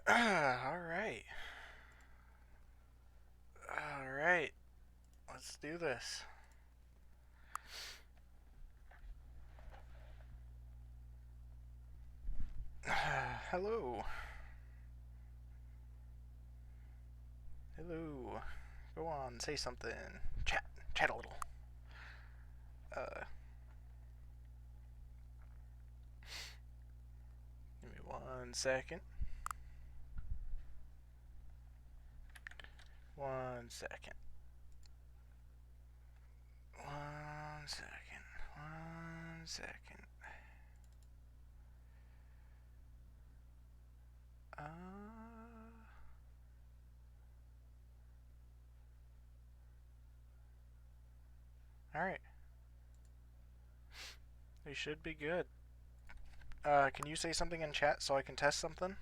Alright. Alright. Let's do this. Hello. Hello. Go on, say something. Chat. Chat a little. Give me 1 second. 1 second. 1 second. 1 second. Alright. We should be good. Can you say something in chat so I can test something?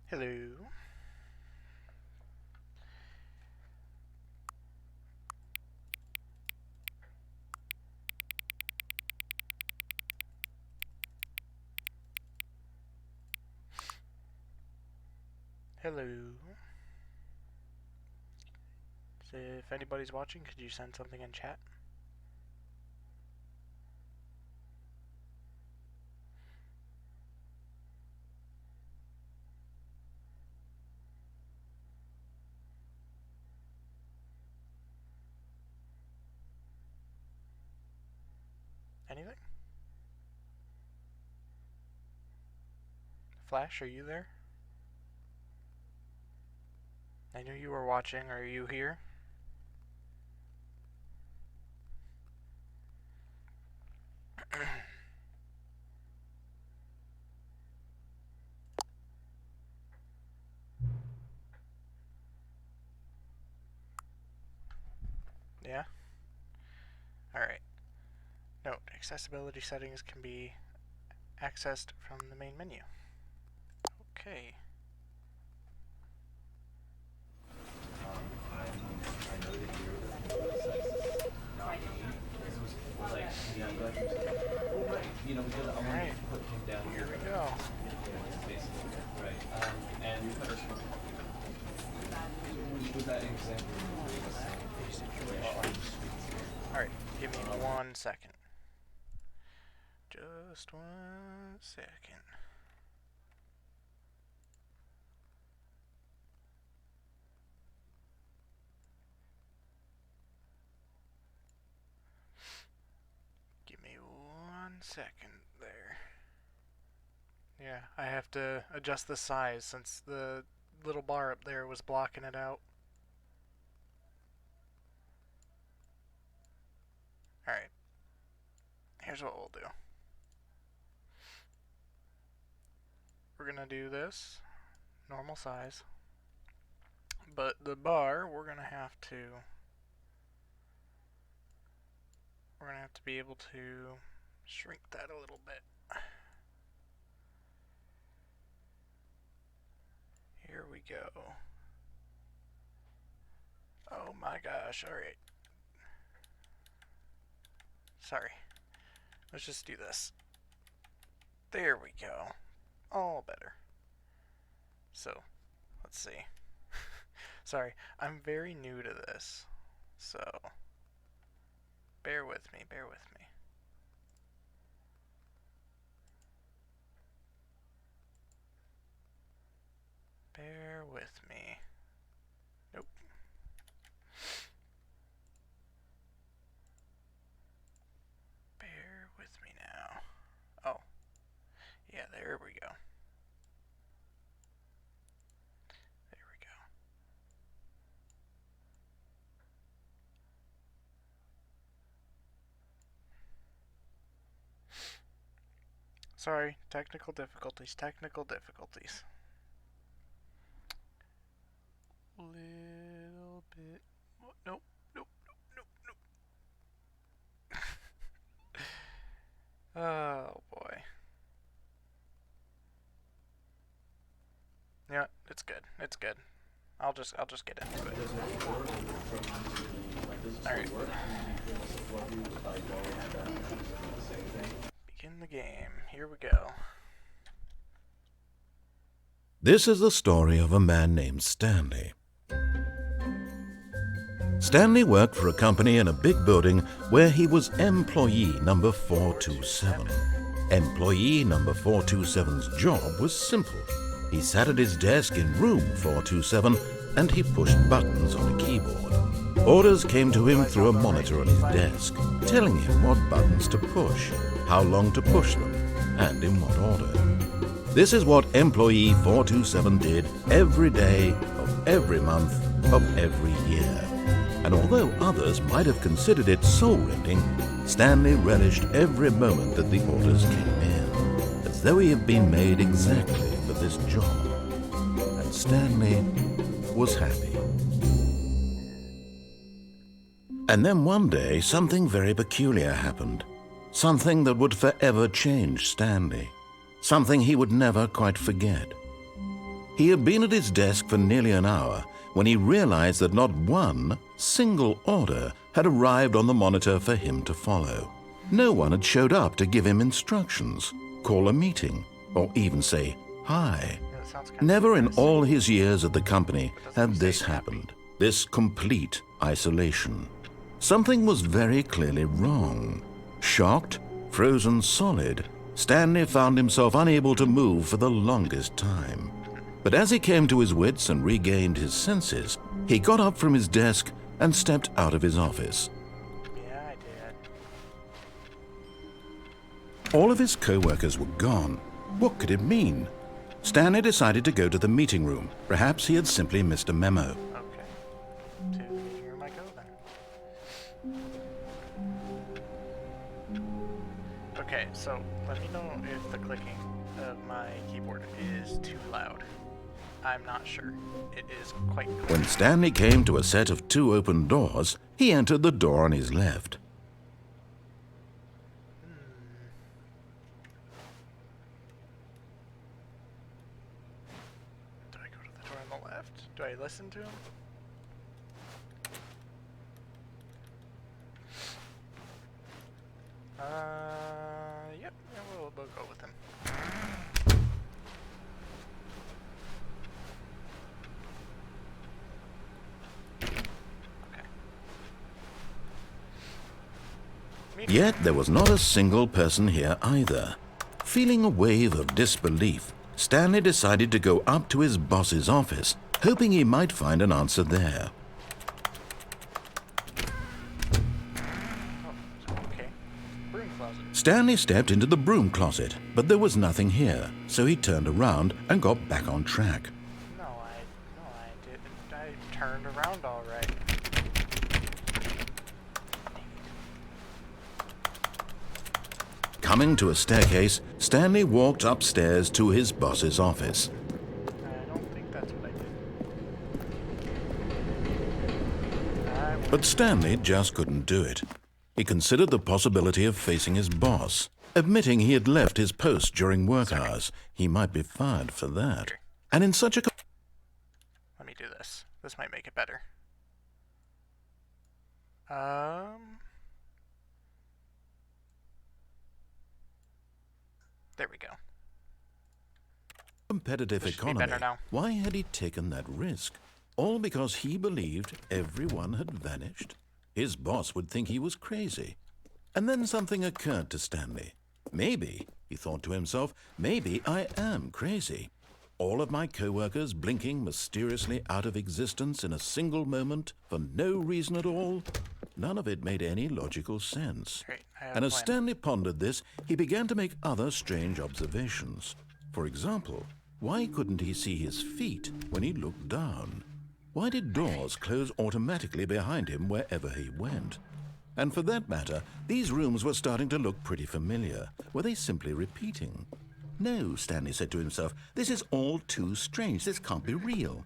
Hello. Hello. So if anybody's watching, could you send something in chat? Anything? Flash, are you there? I knew you were watching. Are you here? Yeah? Alright. Note, accessibility settings can be accessed from the main menu. Okay. I know that you're not me. This was like, because I wanted to put him down here. We go. Basically, right. And with that example, alright, give me 1 second. Just 1 second. Give me 1 second there. Yeah, I have to adjust the size since the little bar up there was blocking it out. Alright. Here's what we'll do. We're gonna do this normal size, but the bar we're gonna have to be able to shrink that a little bit. Here we go. Oh my gosh, alright. Sorry. Let's just do this. There we go. All better. So, let's see. Sorry, I'm very new to this, so bear with me, bear with me. Bear with me. Nope. Bear with me now. Oh. Yeah, there we go. There we go. Sorry, technical difficulties, technical difficulties. Little bit. Nope, nope, nope, nope, nope. Oh boy. Yeah, it's good. It's good. I'll just get into it. Does it work from like does it Alright. still work? Do you feel support you without going back and do the same thing? Begin the game. Here we go. This is the story of a man named Stanley. Stanley worked for a company in a big building where he was employee number 427. Employee number 427's job was simple. He sat at his desk in room 427 and he pushed buttons on a keyboard. Orders came to him through a monitor on his desk, telling him what buttons to push, how long to push them, and in what order. This is what employee 427 did every day of every month of every year. And although others might have considered it soul-rending, Stanley relished every moment that the orders came in, as though he had been made exactly for this job. And Stanley was happy. And then one day, something very peculiar happened. Something that would forever change Stanley. Something he would never quite forget. He had been at his desk for nearly an hour when he realized that not one single order had arrived on the monitor for him to follow. No one had showed up to give him instructions, call a meeting, or even say hi. Yeah, that sounds Never in interesting. all his years at the company But doesn't had say this happy. happened, this complete isolation. Something was very clearly wrong. Shocked, frozen solid, Stanley found himself unable to move for the longest time. But as he came to his wits and regained his senses, he got up from his desk and stepped out of his office. Yeah, I did. All of his co-workers were gone. What could it mean? Stanley decided to go to the meeting room. Perhaps he had simply missed a memo. Okay. To the meeting room I go then. Okay, so let me know if the clicking of my keyboard is too loud. I'm not sure. It is quite clear. When Stanley came to a set of 2 open doors, he entered the door on his left. Do I go to the door on the left? Do I listen to him? Yep, yeah, we'll go with him. Okay. Meeting Yet there was not a single person here either. Feeling a wave of disbelief, Stanley decided to go up to his boss's office, hoping he might find an answer there. Oh, okay. Broom closet. Stanley stepped into the broom closet, but there was nothing here, so he turned around and got back on track. No, I didn't. I turned around all right. Coming to a staircase, Stanley walked upstairs to his boss's office. I don't think that's what I did. But Stanley just couldn't do it. He considered the possibility of facing his boss, admitting he had left his post during work hours. He might be fired for that. And in such a... Let me do this. This might make it better. There we go. competitive This should be economy, better now. why had he taken that risk? All because he believed everyone had vanished? His boss would think he was crazy. And then something occurred to Stanley. Maybe, he thought to himself, maybe I am crazy. All of my co-workers blinking mysteriously out of existence in a single moment for no reason at all? None of it made any logical sense. Great, I have And a as plan. Stanley pondered this, he began to make other strange observations. For example, why couldn't he see his feet when he looked down? Why did doors close automatically behind him wherever he went? And for that matter, these rooms were starting to look pretty familiar. Were they simply repeating? No, Stanley said to himself, this is all too strange. This can't be real.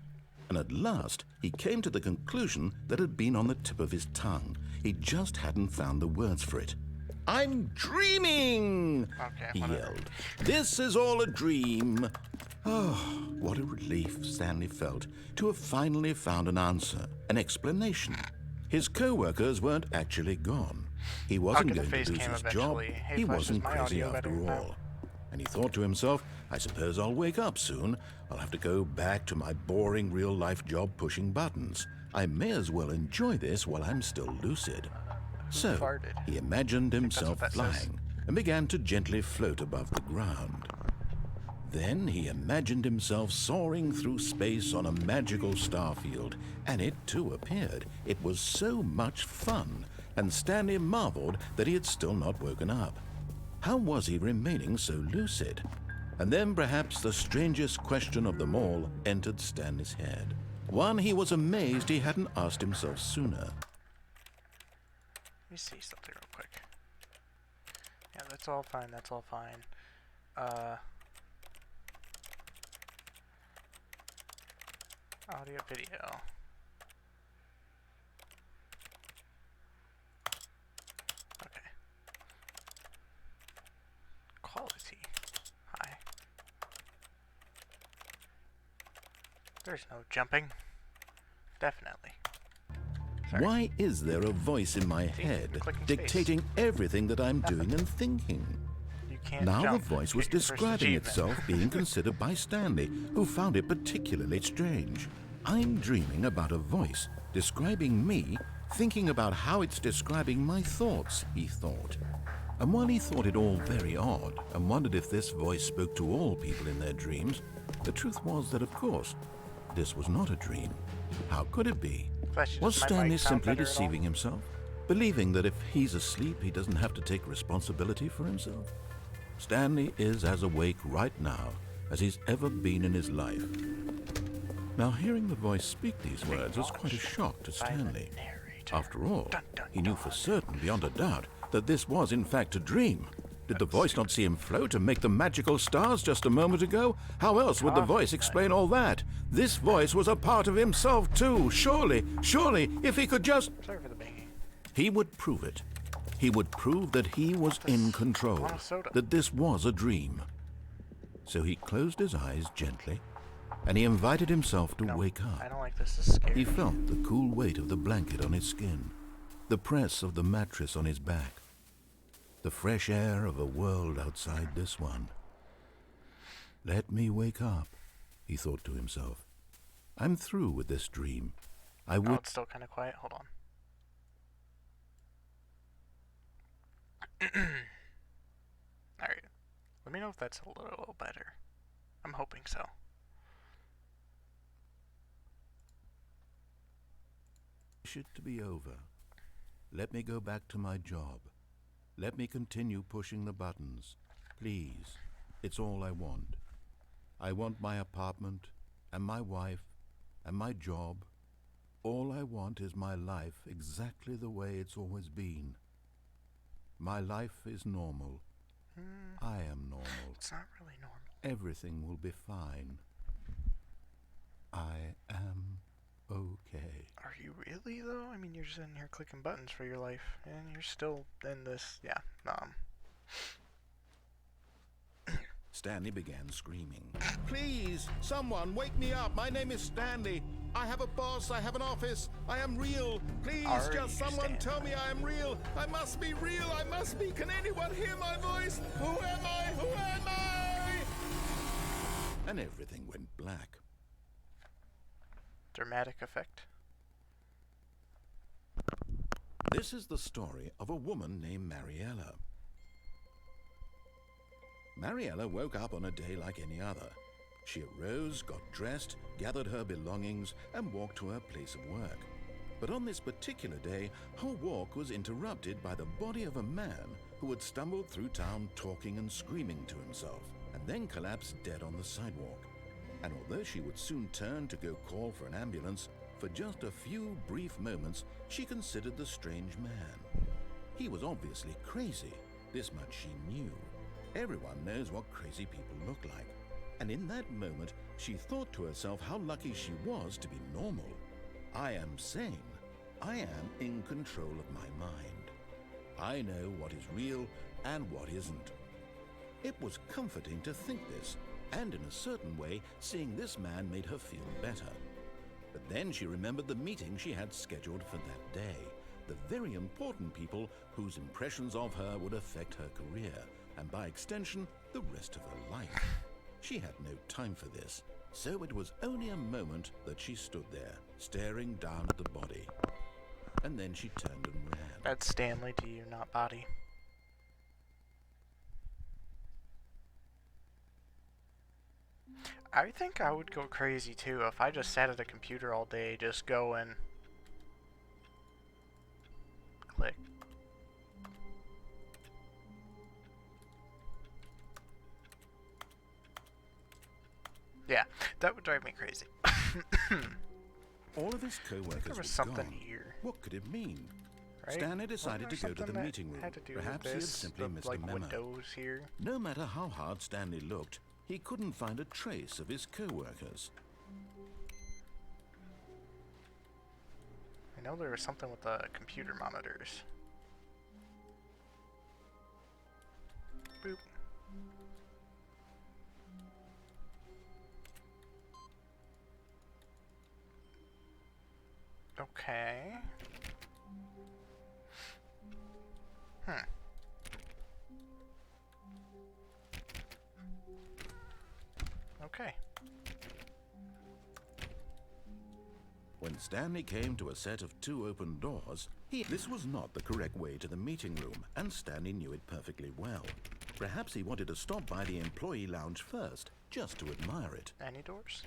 And at last, he came to the conclusion that had been on the tip of his tongue. He just hadn't found the words for it. I'm dreaming! Okay, He whatever. yelled. This is all a dream. Oh, what a relief Stanley felt to have finally found an answer, an explanation. His co-workers weren't actually gone. He wasn't going to lose his job. Hey, He Flash, is wasn't my crazy audio after better now? all. And he thought to himself, I suppose I'll wake up soon. I'll have to go back to my boring real-life job pushing buttons. I may as well enjoy this while I'm still lucid. So farted? he imagined himself that says. flying and began to gently float above the ground. Then he imagined himself soaring through space on a magical starfield, and it too appeared. It was so much fun, and Stanley marveled that he had still not woken up. How was he remaining so lucid? And then perhaps the strangest question of them all entered Stanley's head. One he was amazed he hadn't asked himself sooner. Let me see something real quick. Yeah, that's all fine, that's all fine. Audio, video. Okay. Quality. High. There's no jumping. Definitely. Sorry. Why is there a voice in my head clicking dictating everything that I'm doing and thinking? You can't Now jump. the voice was Get your first describing achievement. itself being considered by Stanley, who found it particularly strange. I'm dreaming about a voice describing me, thinking about how it's describing my thoughts, he thought. And while he thought it all very odd and wondered if this voice spoke to all people in their dreams, the truth was that, of course, this was not a dream. How could it be? Flash, Was does my Stanley mic sound simply better at all? deceiving himself? Believing that if he's asleep, he doesn't have to take responsibility for himself? Stanley is as awake right now as he's ever been in his life. Now, hearing the voice speak these words was quite a shock to Stanley. Narrator. After all, Dun, dun, he knew dun. for certain, beyond a doubt, that this was in fact a dream. Did the voice not see him float and make the magical stars just a moment ago? How else would the voice explain all that? This voice was a part of himself too. Surely, if he could just... Sorry for the banging. He would prove it. He would prove that he was in control, want a soda. that this was a dream. So he closed his eyes gently, and he invited himself to wake I up. don't like this. This is scary. He felt the cool weight of the blanket on his skin, the press of the mattress on his back, the fresh air of a world outside this one. Let me wake up, he thought to himself. I'm through with this dream. I Oh, would... it's still kind of quiet. Hold on. Alright. Let me know if that's a little better. I'm hoping so. wish it to be over. Let me go back to my job. Let me continue pushing the buttons. Please. It's all I want. I want my apartment, and my wife, and my job. All I want is my life exactly the way it's always been. My life is normal. I am normal. It's not really normal. Everything will be fine. I am okay. Are you really, though? I mean, you're just in here clicking buttons for your life, and you're still in this, yeah, Stanley began screaming. Please, someone, wake me up. My name is Stanley. I have a boss. I have an office. I am real. Please, Are you just someone Stanley? tell me I am real. I must be real. I must be. Can anyone hear my voice? Who am I? Who am I? And everything went black. Dramatic effect. This is the story of a woman named Mariella. Mariella woke up on a day like any other. She arose, got dressed, gathered her belongings, and walked to her place of work. But on this particular day, her walk was interrupted by the body of a man who had stumbled through town talking and screaming to himself, and then collapsed dead on the sidewalk. And although she would soon turn to go call for an ambulance, for just a few brief moments she considered the strange man. He was obviously crazy, this much she knew. Everyone knows what crazy people look like. And in that moment, she thought to herself how lucky she was to be normal. I am sane. I am in control of my mind. I know what is real and what isn't. It was comforting to think this, And in a certain way, seeing this man made her feel better. But then she remembered the meeting she had scheduled for that day. The very important people whose impressions of her would affect her career, and by extension, the rest of her life. She had no time for this, so it was only a moment that she stood there, staring down at the body. And then she turned and ran. That's Stanley to you, not Body. I think I would go crazy too if I just sat at a computer all day, just going. Click. Yeah, that would drive me crazy. All of his co-workers there was were something gone. here. What could it mean? Right? Stanley decided to go to the meeting room. Perhaps he had simply missed a memo. Windows here. No matter how hard Stanley looked, he couldn't find a trace of his co-workers. I know there was something with the computer monitors. Boop. Okay. Okay. When Stanley came to a set of 2 open doors, this was not the correct way to the meeting room, and Stanley knew it perfectly well. Perhaps he wanted to stop by the employee lounge first, just to admire it. Any doors?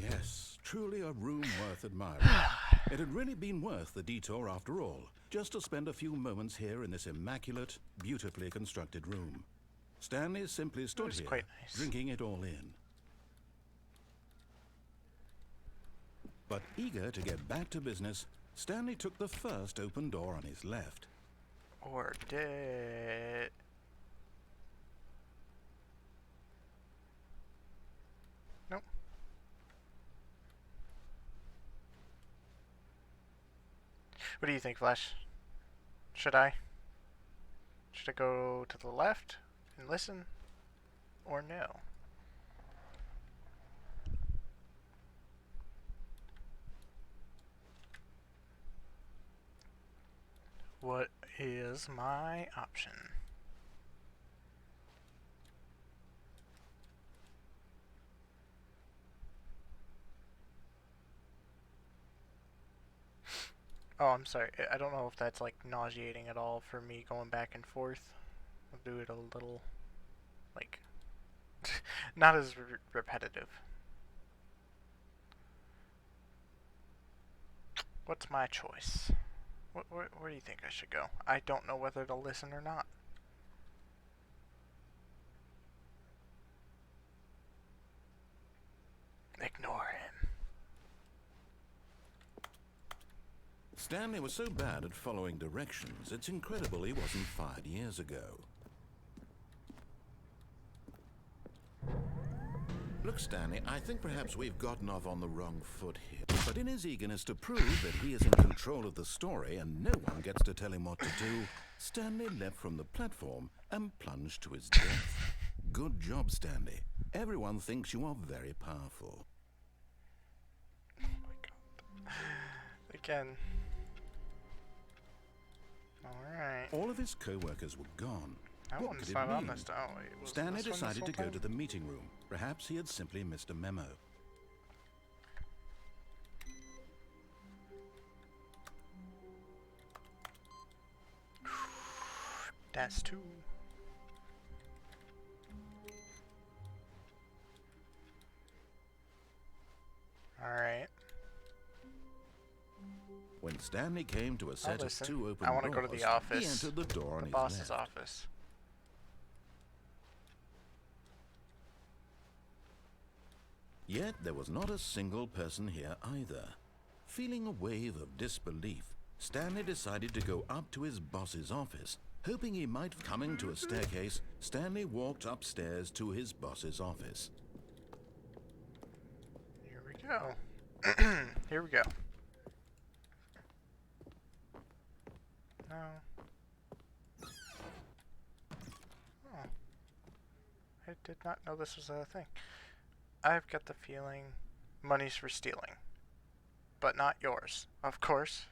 Yes, truly a room worth admiring. It had really been worth the detour after all, just to spend a few moments here in this immaculate, beautifully constructed room. Stanley simply stood here, quite nice. drinking it all in. But eager to get back to business, Stanley took the first open door on his left. Or did... Nope. What do you think, Flash? Should I go to the left and listen? Or no? What is my option? Oh, I'm sorry. I don't know if that's like nauseating at all for me going back and forth. I'll do it a little, like, not as repetitive. What's my choice? Where do you think I should go? I don't know whether to listen or not. Ignore him. Stanley was so bad at following directions, it's incredible he wasn't fired years ago. Look, Stanley, I think perhaps we've gotten off on the wrong foot here. But in his eagerness to prove that he is in control of the story and no one gets to tell him what to do, Stanley leapt from the platform and plunged to his death. Good job, Stanley. Everyone thinks you are very powerful. Oh my god. Again. Alright. All of his co-workers were gone. That What one's could it not on mean? this. Oh, it was Stanley this one this decided to whole go to time? the meeting room. Perhaps he had simply missed a memo. That's two. Alright. When Stanley came to a set of listen. 2 open I want to doors, go to the office. he entered the door on The his boss's left. office. Yet there was not a single person here either. Feeling a wave of disbelief, Stanley decided to go up to his boss's office. Hoping he might coming to a staircase, Stanley walked upstairs to his boss's office. Here we go. Here we go. No. I did not know this was a thing. I've got the feeling money's for stealing. But not yours, of course.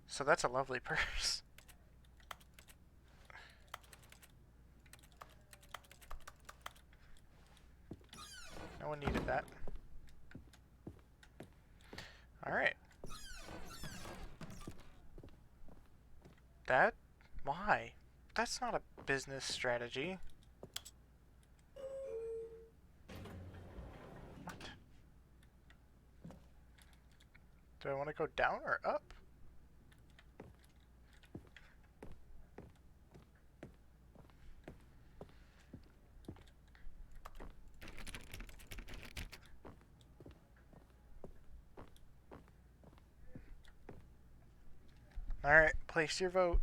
So that's a lovely purse. No one needed that. Alright. That? Why? That's not a business strategy. What? Do I want to go down or up? Alright, place your vote.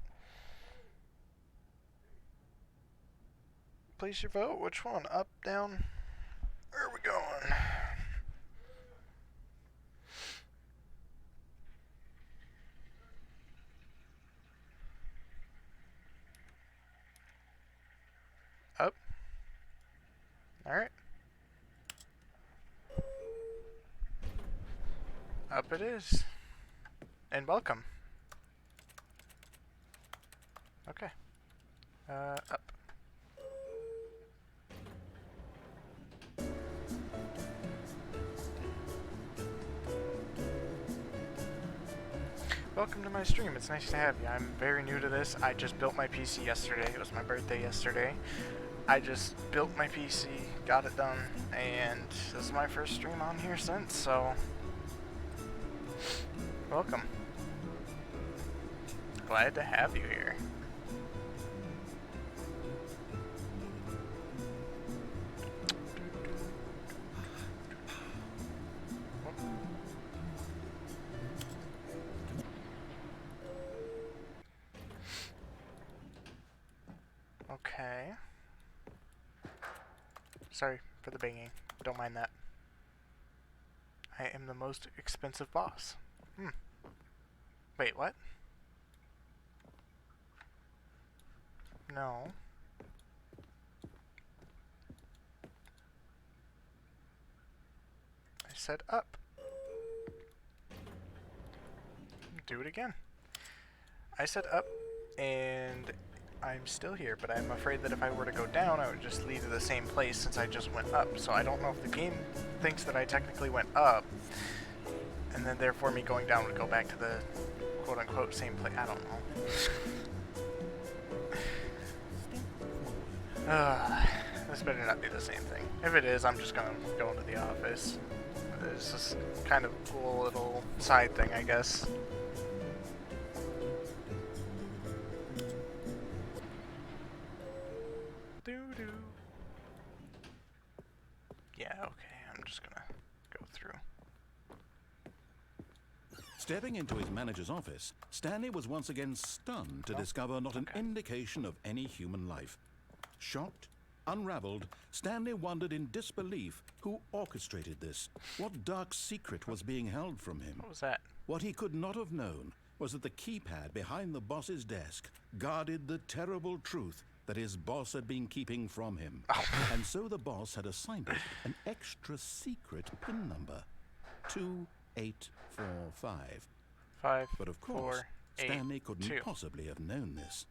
Place your vote. Which one? Up, down? Where are we going? Up. Alright. Up it is. And welcome. Okay. Up. Welcome to my stream. It's nice to have you. I'm very new to this. I just built my PC yesterday. It was my birthday yesterday. I just built my PC, got it done, and this is my first stream on here since, so welcome. Glad to have you here. Okay. Sorry for the banging. Don't mind that. I am the most expensive boss. Wait, what? No. I said up. Do it again. I said up, and I'm still here, but I'm afraid that if I were to go down, I would just lead to the same place since I just went up. So I don't know if the game thinks that I technically went up, and then therefore me going down would go back to the quote-unquote same place. I don't know. This better not be the same thing. If it is, I'm just gonna go into the office. It's just kind of a cool little side thing, I guess. Doo-doo. Yeah, okay, I'm just gonna go through. Stepping into his manager's office, Stanley was once again stunned to discover not an indication of any human life. Shocked, unraveled, Stanley wondered in disbelief who orchestrated this. What dark secret was being held from him? What was that? What he could not have known was that the keypad behind the boss's desk guarded the terrible truth that his boss had been keeping from him. And so the boss had assigned it an extra secret PIN number, 2845. But of course, 4, 8, Stanley couldn't 2. possibly have known this.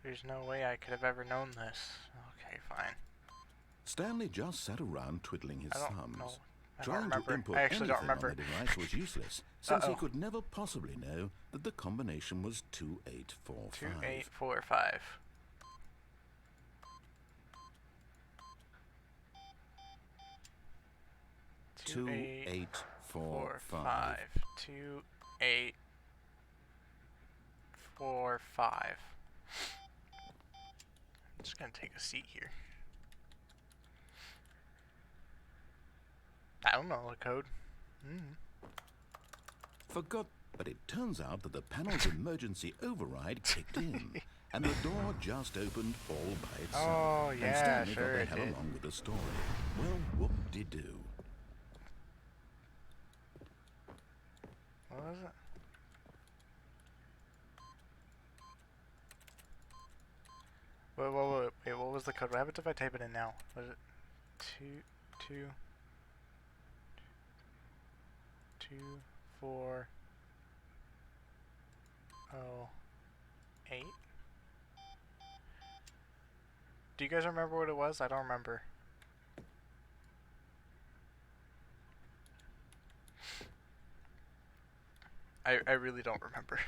There's no way I could have ever known this. Okay, fine. Stanley just sat around twiddling his thumbs. Trying to input I actually don't anything remember. on the device was useless, since he could never possibly know that the combination was 2845. 2845. 2845. 2845. I'm just gonna take a seat here. I don't know the code. Forgot, but it turns out that the panel's emergency override kicked in, and the door just opened all by itself. Oh, and yeah, Stanley sure got the it hell did. along with the story. Well, whoop-de-doo. What was it? Wait, what was the code? What happens if I type it in now? Was it 2, 2, 2, 4, 0, 8? Do you guys remember what it was? I don't remember. I really don't remember.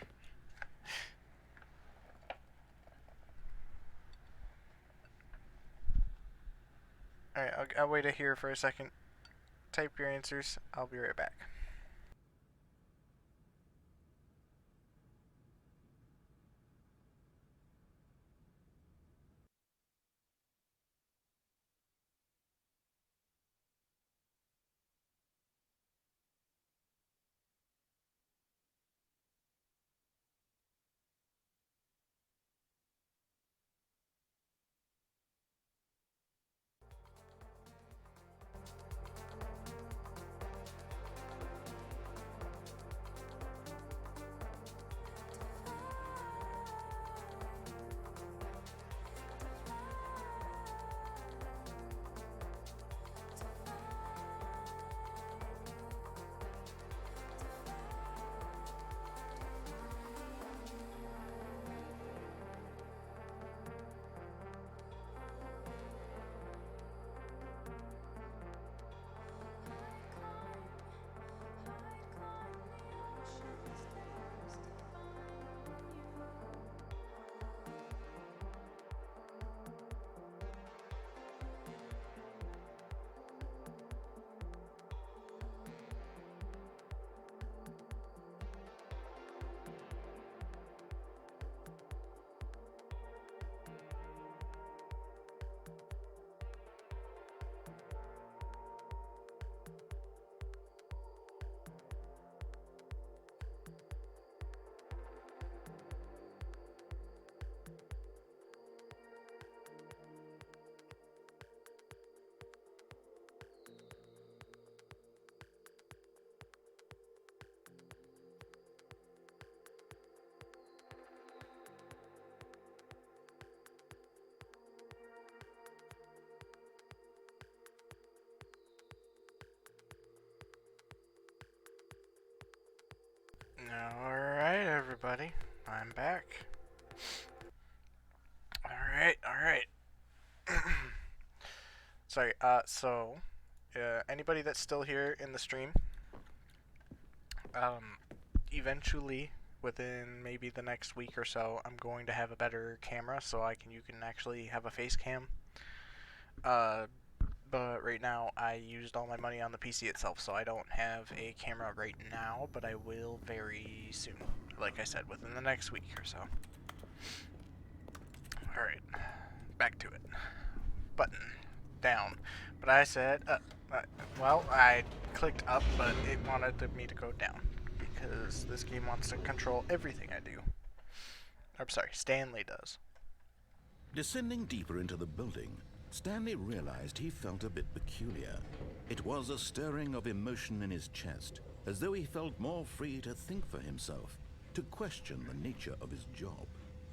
Alright, I'll wait here for a second. Type your answers. I'll be right back. Alright, everybody. I'm back. Alright. Sorry, anybody that's still here in the stream, eventually, within maybe the next week or so, I'm going to have a better camera so you can actually have a face cam. But right now I used all my money on the PC itself, so I don't have a camera right now, but I will very soon. Like I said, within the next week or so. Alright, back to it. Button. Down. But I said, well, I clicked up, but it wanted me to go down. Because this game wants to control everything I do. I'm sorry, Stanley does. Descending deeper into the building, Stanley realized he felt a bit peculiar. It was a stirring of emotion in his chest, as though he felt more free to think for himself, to question the nature of his job.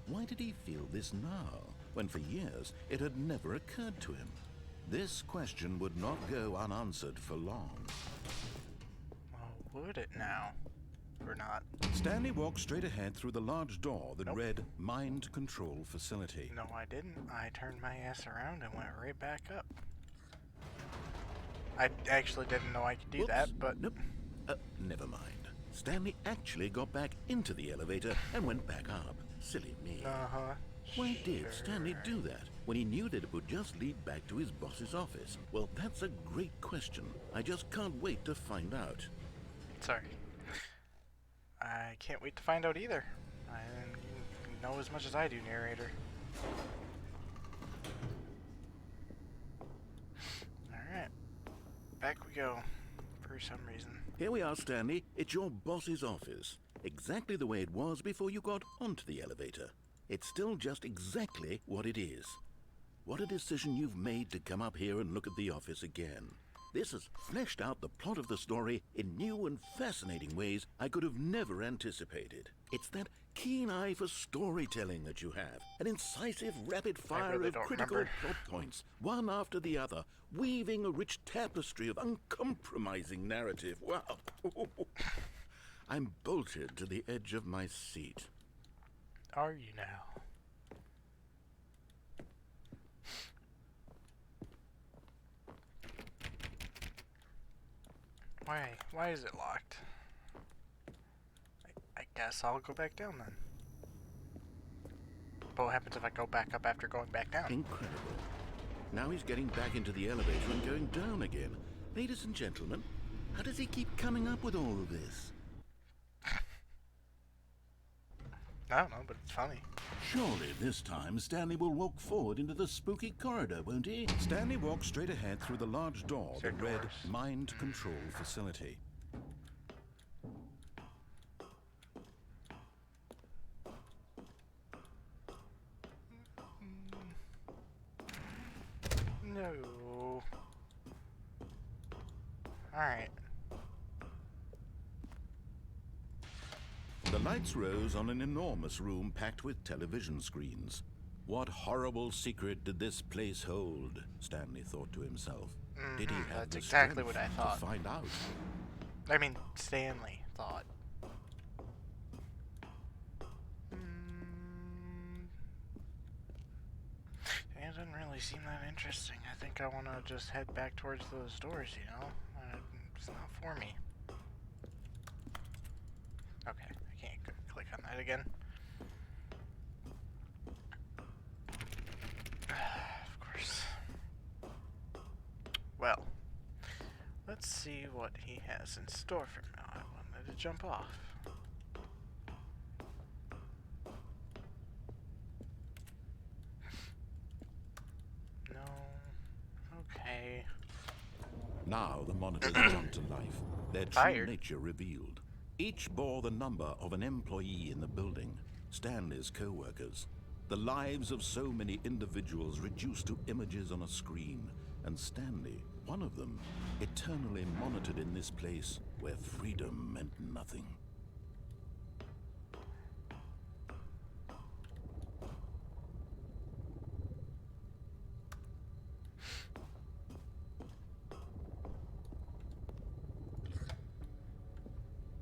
Why did he feel this now, when for years it had never occurred to him? This question would not go unanswered for long. Well, would it now? Or not? Stanley walked straight ahead through the large door that read Mind Control Facility. No, I didn't. I turned my ass around and went right back up. I actually didn't know I could do that, but... Nope. Never mind. Stanley actually got back into the elevator and went back up. Silly me. Uh-huh. Why did Stanley do that when he knew that it would just lead back to his boss's office? Well, that's a great question. I just can't wait to find out. Sorry. I can't wait to find out either. You know as much as I do, Narrator. Alright. Back we go. For some reason. Here we are, Stanley. It's your boss's office. Exactly the way it was before you got onto the elevator. It's still just exactly what it is. What a decision you've made to come up here and look at the office again. This has fleshed out the plot of the story in new and fascinating ways I could have never anticipated. It's that keen eye for storytelling that you have, an incisive rapid fire really of don't critical remember. plot points, one after the other, weaving a rich tapestry of uncompromising narrative. Wow. I'm bolted to the edge of my seat. Are you now? Why is it locked? I guess I'll go back down then. But what happens if I go back up after going back down? Incredible. Now he's getting back into the elevator and going down again. Ladies and gentlemen, how does he keep coming up with all of this? I don't know, but it's funny. Surely this time Stanley will walk forward into the spooky corridor, won't he? Stanley walks straight ahead through the large door There that read doors. Mind Control Facility. No. Alright. The lights rose on an enormous room packed with television screens. What horrible secret did this place hold? Stanley thought to himself. Did he have That's the exactly strength what I thought. to find out? I mean, Stanley thought. It doesn't really seem that interesting. I think I want to just head back towards those doors, you know? It's not for me. Okay, I can't click on that again. Of course. Well, let's see what he has in store for me. I wanted to jump off. No. Okay. Now the monitors jumped to life, their true Fired. nature revealed. Each bore the number of an employee in the building, Stanley's co-workers. The lives of so many individuals reduced to images on a screen, and Stanley, one of them, eternally monitored in this place where freedom meant nothing.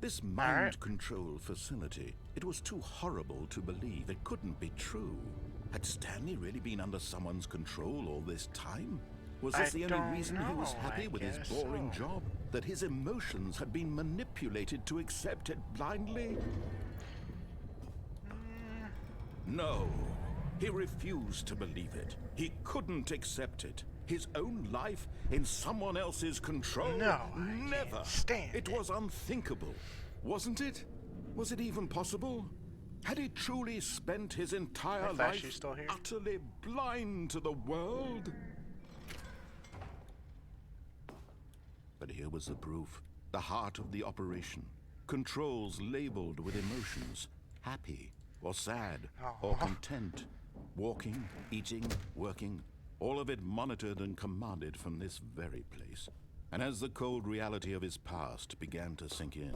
This mind control facility, it was too horrible to believe. It couldn't be true. Had Stanley really been under someone's control all this time? Was this the only reason he was happy with his boring job? That his emotions had been manipulated to accept it blindly? No. He refused to believe it. He couldn't accept it. His own life in someone else's control? No, I never. can't stand It was unthinkable, wasn't it? Was it even possible? Had he truly spent his entire Flash, you life still here? utterly blind to the world? But here was the proof. The heart of the operation. Controls labeled with emotions. Happy or sad or content. Walking, eating, working. All of it monitored and commanded from this very place. And as the cold reality of his past began to sink in,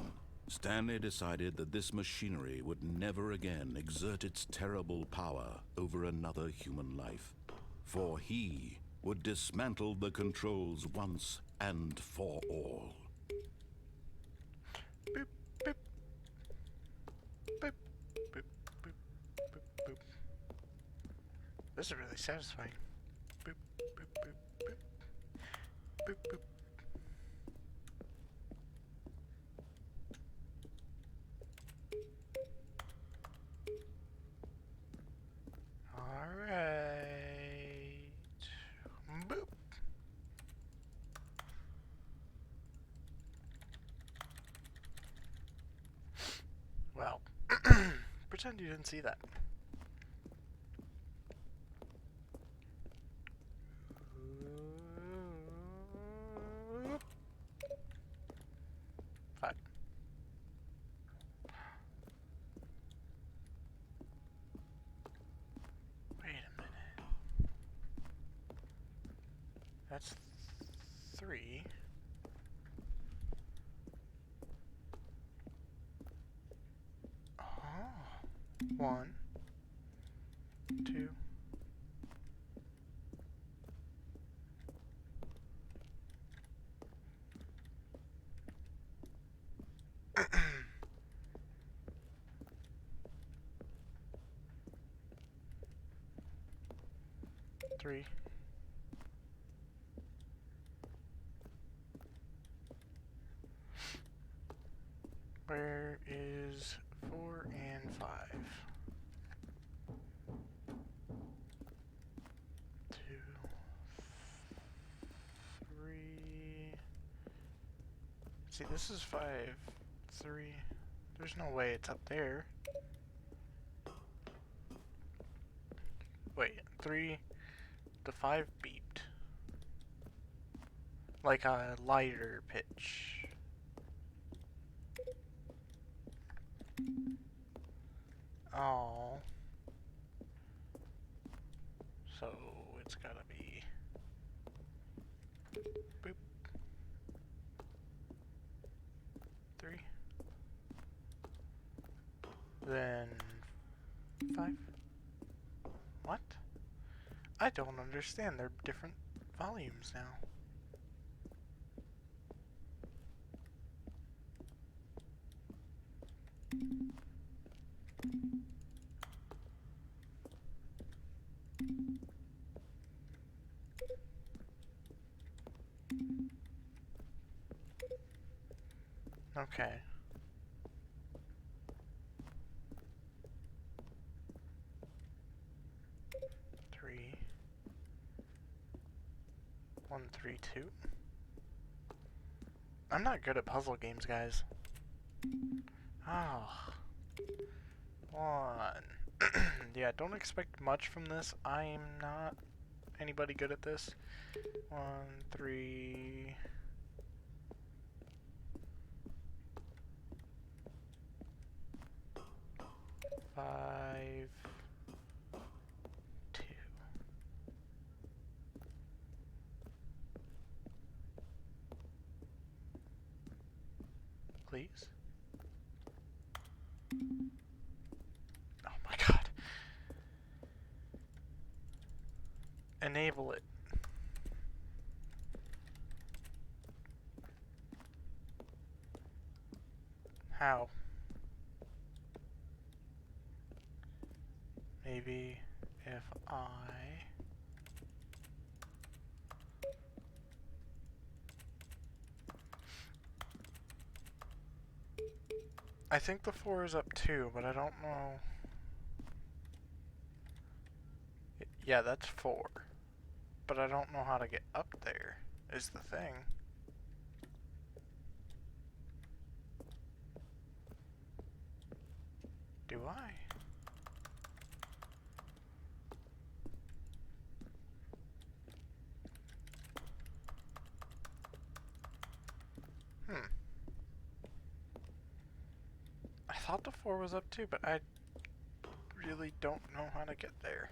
Stanley decided that this machinery would never again exert its terrible power over another human life. For he would dismantle the controls once and for all. Boop, boop. Boop, boop, boop, boop, boop. This is really satisfying. Boop, boop, boop, boop. Boop, boop. Alright. Boop. Well, pretend you didn't see that. Fine. Wait a minute. That's 3. 1, 2. 3. Where is 4 and 5? 2, 3. See, this is 5, 3. There's no way it's up there. Wait, 3 to 5 beeped. Like a lighter pitch. Oh. So it's gotta be boop. 3. Then 5. What? I don't understand. They're different volumes now. Okay. Three. 1, 3, 2. I'm not good at puzzle games, guys. Oh. 1. Yeah, don't expect much from this. I'm not anybody good at this. 1, 3. 5. 2. Please. Oh my god. Enable it. How? Maybe if I think the 4 is up too, but I don't know. Yeah, that's 4. But I don't know how to get up there, is the thing. Do I? I thought the 4 was up too, but I really don't know how to get there.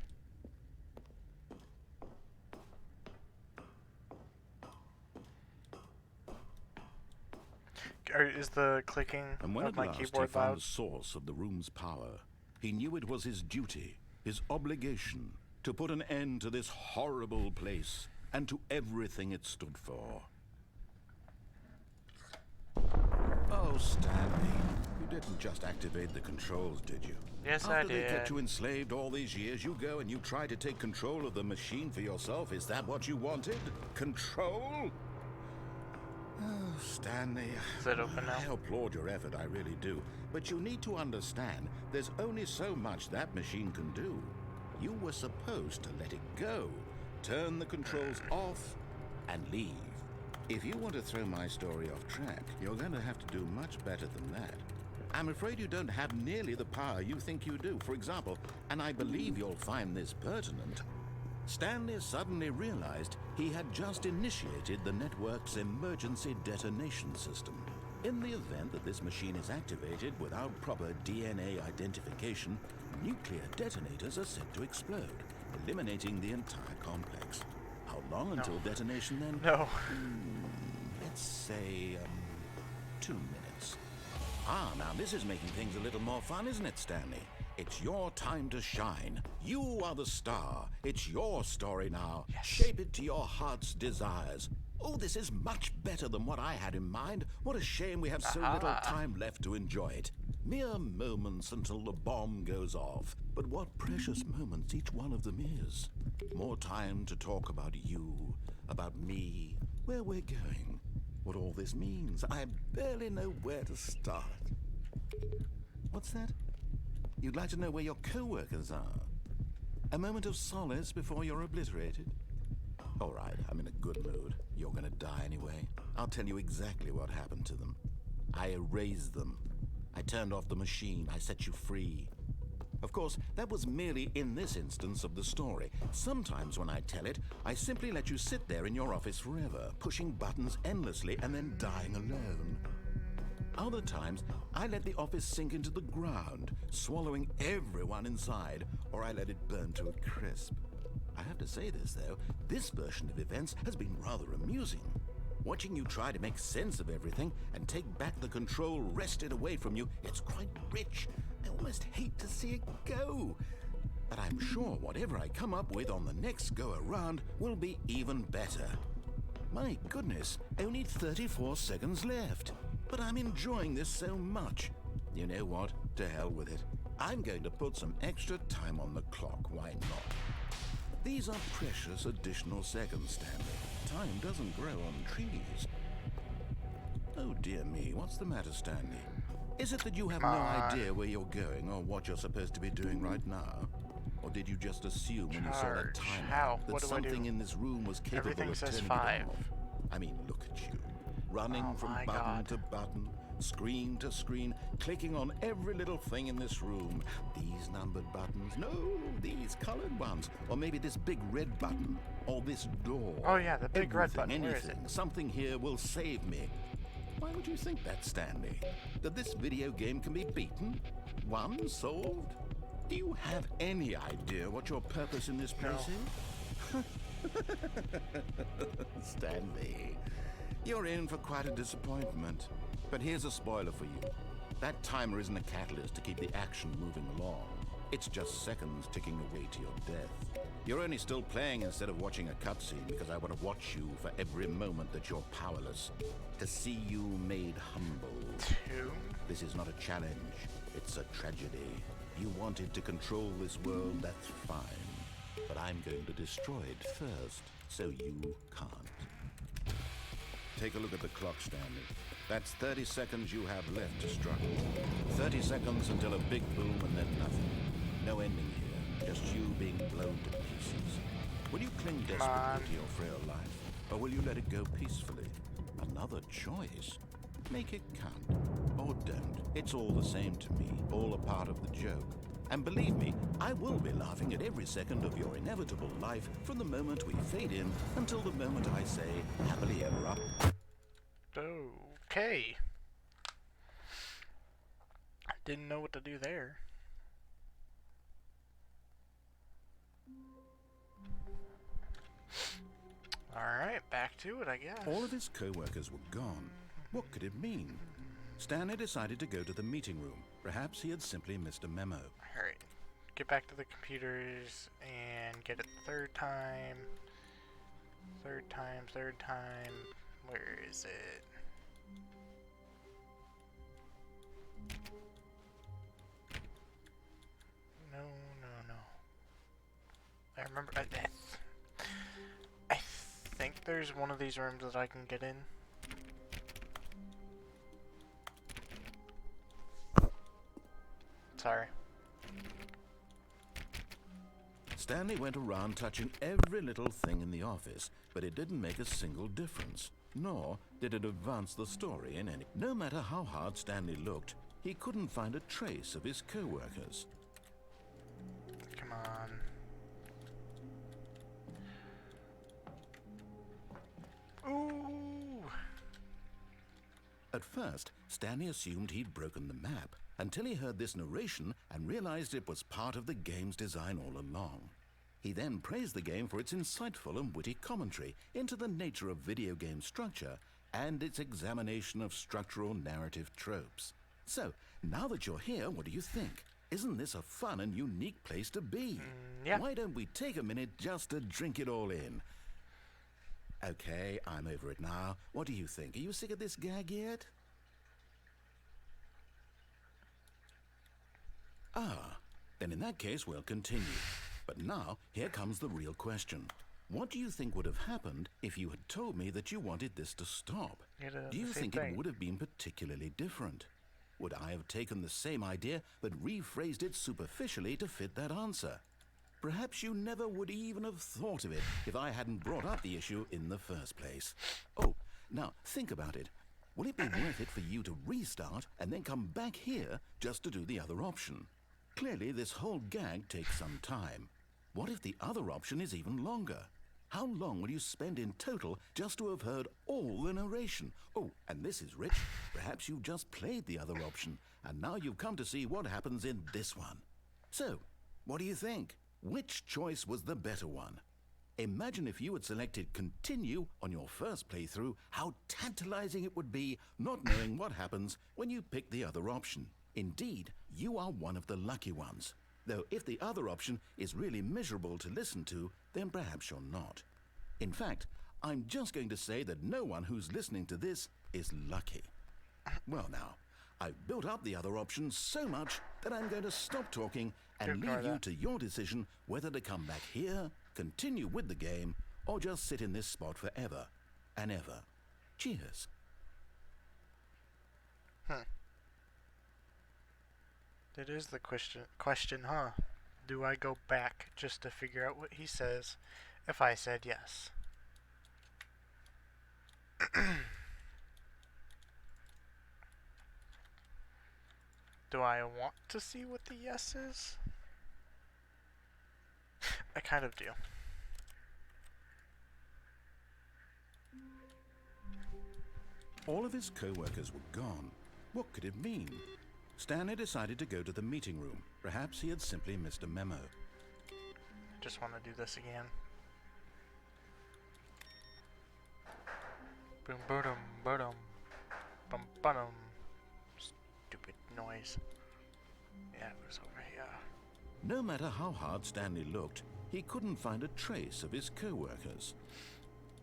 Is the clicking And when of at my last keyboard he found loud? the source of the room's power, he knew it was his duty, his obligation, to put an end to this horrible place and to everything it stood for. Oh, Stanley, you didn't just activate the controls, did you? Yes, I After they did. kept you enslaved all these years, you go and you try to take control of the machine for yourself. Is that what you wanted? Control? Oh, Stanley, Is it open now? I applaud your effort, I really do. But you need to understand, there's only so much that machine can do. You were supposed to let it go, turn the controls off, and leave. If you want to throw my story off track, you're going to have to do much better than that. I'm afraid you don't have nearly the power you think you do. For example, and I believe you'll find this pertinent, Stanley suddenly realized he had just initiated the network's emergency detonation system. In the event that this machine is activated without proper DNA identification, nuclear detonators are set to explode, eliminating the entire complex. How long until detonation then? No. Let's say, 2 minutes. Ah, now this is making things a little more fun, isn't it, Stanley? It's your time to shine. You are the star. It's your story now. Yes. Shape it to your heart's desires. Oh, this is much better than what I had in mind. What a shame we have so little time left to enjoy it. Mere moments until the bomb goes off. But what precious moments each one of them is. More time to talk about you, about me, where we're going, what all this means. I barely know where to start. What's that? You'd like to know where your co-workers are? A moment of solace before you're obliterated? All right, I'm in a good mood. You're gonna die anyway. I'll tell you exactly what happened to them. I erased them. I turned off the machine. I set you free. Of course, that was merely in this instance of the story. Sometimes when I tell it, I simply let you sit there in your office forever, pushing buttons endlessly and then dying alone. Other times, I let the office sink into the ground, swallowing everyone inside, or I let it burn to a crisp. I have to say this, though, this version of events has been rather amusing. Watching you try to make sense of everything and take back the control wrested away from you, it's quite rich. I almost hate to see it go. But I'm sure whatever I come up with on the next go-around will be even better. My goodness, only 34 seconds left. But I'm enjoying this so much. You know what? To hell with it. I'm going to put some extra time on the clock. Why not? These are precious additional seconds, Stanley. Time doesn't grow on trees. Oh dear me, what's the matter, Stanley? Is it that you have no idea where you're going or what you're supposed to be doing right now? Or did you just assume when you saw that timer that something in this room was capable Everything of says turning 5. it off? I mean, look at you. Running from my button God. to button, screen to screen, clicking on every little thing in this room. These numbered buttons, no, these colored ones. Or maybe this big red button, or this door. Oh yeah, the big red button. Anything, Where is it? something here will save me. Why would you think that, Stanley? That this video game can be beaten? Won? Solved? Do you have any idea what your purpose in this place is? Stanley, you're in for quite a disappointment. But here's a spoiler for you. That timer isn't a catalyst to keep the action moving along. It's just seconds ticking away to your death. You're only still playing instead of watching a cutscene because I want to watch you for every moment that you're powerless. To see you made humble. 2. This is not a challenge. It's a tragedy. You wanted to control this world, that's fine. But I'm going to destroy it first, so you can't. Take a look at the clock, Stanley. That's 30 seconds you have left to struggle. 30 seconds until a big boom and then nothing. No ending here, just you being blown to pieces. Will you cling desperately to your frail life, or will you let it go peacefully? Another choice. Make it count, or don't. It's all the same to me, all a part of the joke. And believe me, I will be laughing at every second of your inevitable life from the moment we fade in until the moment I say, happily ever after. Okay. Didn't know what to do there. Alright, back to it, I guess. All of his co-workers were gone. What could it mean? Stanley decided to go to the meeting room. Perhaps he had simply missed a memo. Alright, get back to the computers and get it the third time. Third time. Where is it? No. I remember. I think there's one of these rooms that I can get in. Sorry. Stanley went around touching every little thing in the office, but it didn't make a single difference, nor did it advance the story in any. No matter how hard Stanley looked, he couldn't find a trace of his co-workers. Come on. Ooh! At first, Stanley assumed he'd broken the map, until he heard this narration and realized it was part of the game's design all along. He then praised the game for its insightful and witty commentary into the nature of video game structure and its examination of structural narrative tropes. So, now that you're here, what do you think? Isn't this a fun and unique place to be? Yeah. Why don't we take a minute just to drink it all in? Okay, I'm over it now. What do you think? Are you sick of this gag yet? Ah, then in that case we'll continue. But now, here comes the real question. What do you think would have happened if you had told me that you wanted this to stop? Do you think it would have been particularly different? Would I have taken the same idea but rephrased it superficially to fit that answer? Perhaps you never would even have thought of it if I hadn't brought up the issue in the first place. Oh, now think about it. Will it be worth it for you to restart and then come back here just to do the other option? Clearly, this whole gag takes some time. What if the other option is even longer? How long will you spend in total just to have heard all the narration? Oh, and this is rich. Perhaps you've just played the other option, and now you've come to see what happens in this one. So, what do you think? Which choice was the better one? Imagine if you had selected continue on your first playthrough, how tantalizing it would be not knowing what happens when you pick the other option. Indeed, you are one of the lucky ones. Though if the other option is really miserable to listen to, then perhaps you're not. In fact, I'm just going to say that no one who's listening to this is lucky. Well now, I've built up the other option so much that I'm going to stop talking and leave you to your decision whether to come back here, continue with the game, or just sit in this spot forever and ever. Cheers. It is the question, huh? Do I go back just to figure out what he says if I said yes? Do I want to see what the yes is? I kind of do. All of his co-workers were gone. What could it mean? Stanley decided to go to the meeting room. Perhaps he had simply missed a memo. I just want to do this again. Boom, boom, boom, bum, bum. Stupid noise. Yeah, it was over here. No matter how hard Stanley looked, he couldn't find a trace of his co-workers.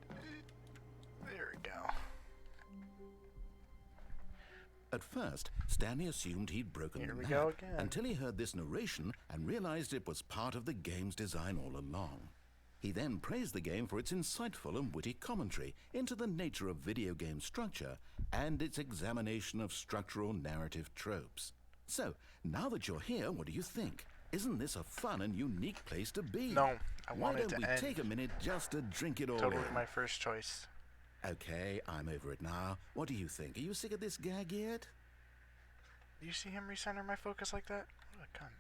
There we go. At first, Stanley assumed he'd broken Here the we map go again. until he heard this narration and realized it was part of the game's design all along. He then praised the game for its insightful and witty commentary into the nature of video game structure and its examination of structural narrative tropes. So, now that you're here, what do you think? Isn't this a fun and unique place to be? No, I Why want it don't to we end. take a minute just to drink it all Totally in? my first choice. Okay, I'm over it now. What do you think? Are you sick of this gag yet? Do you see him recenter my focus like that? What a cunt.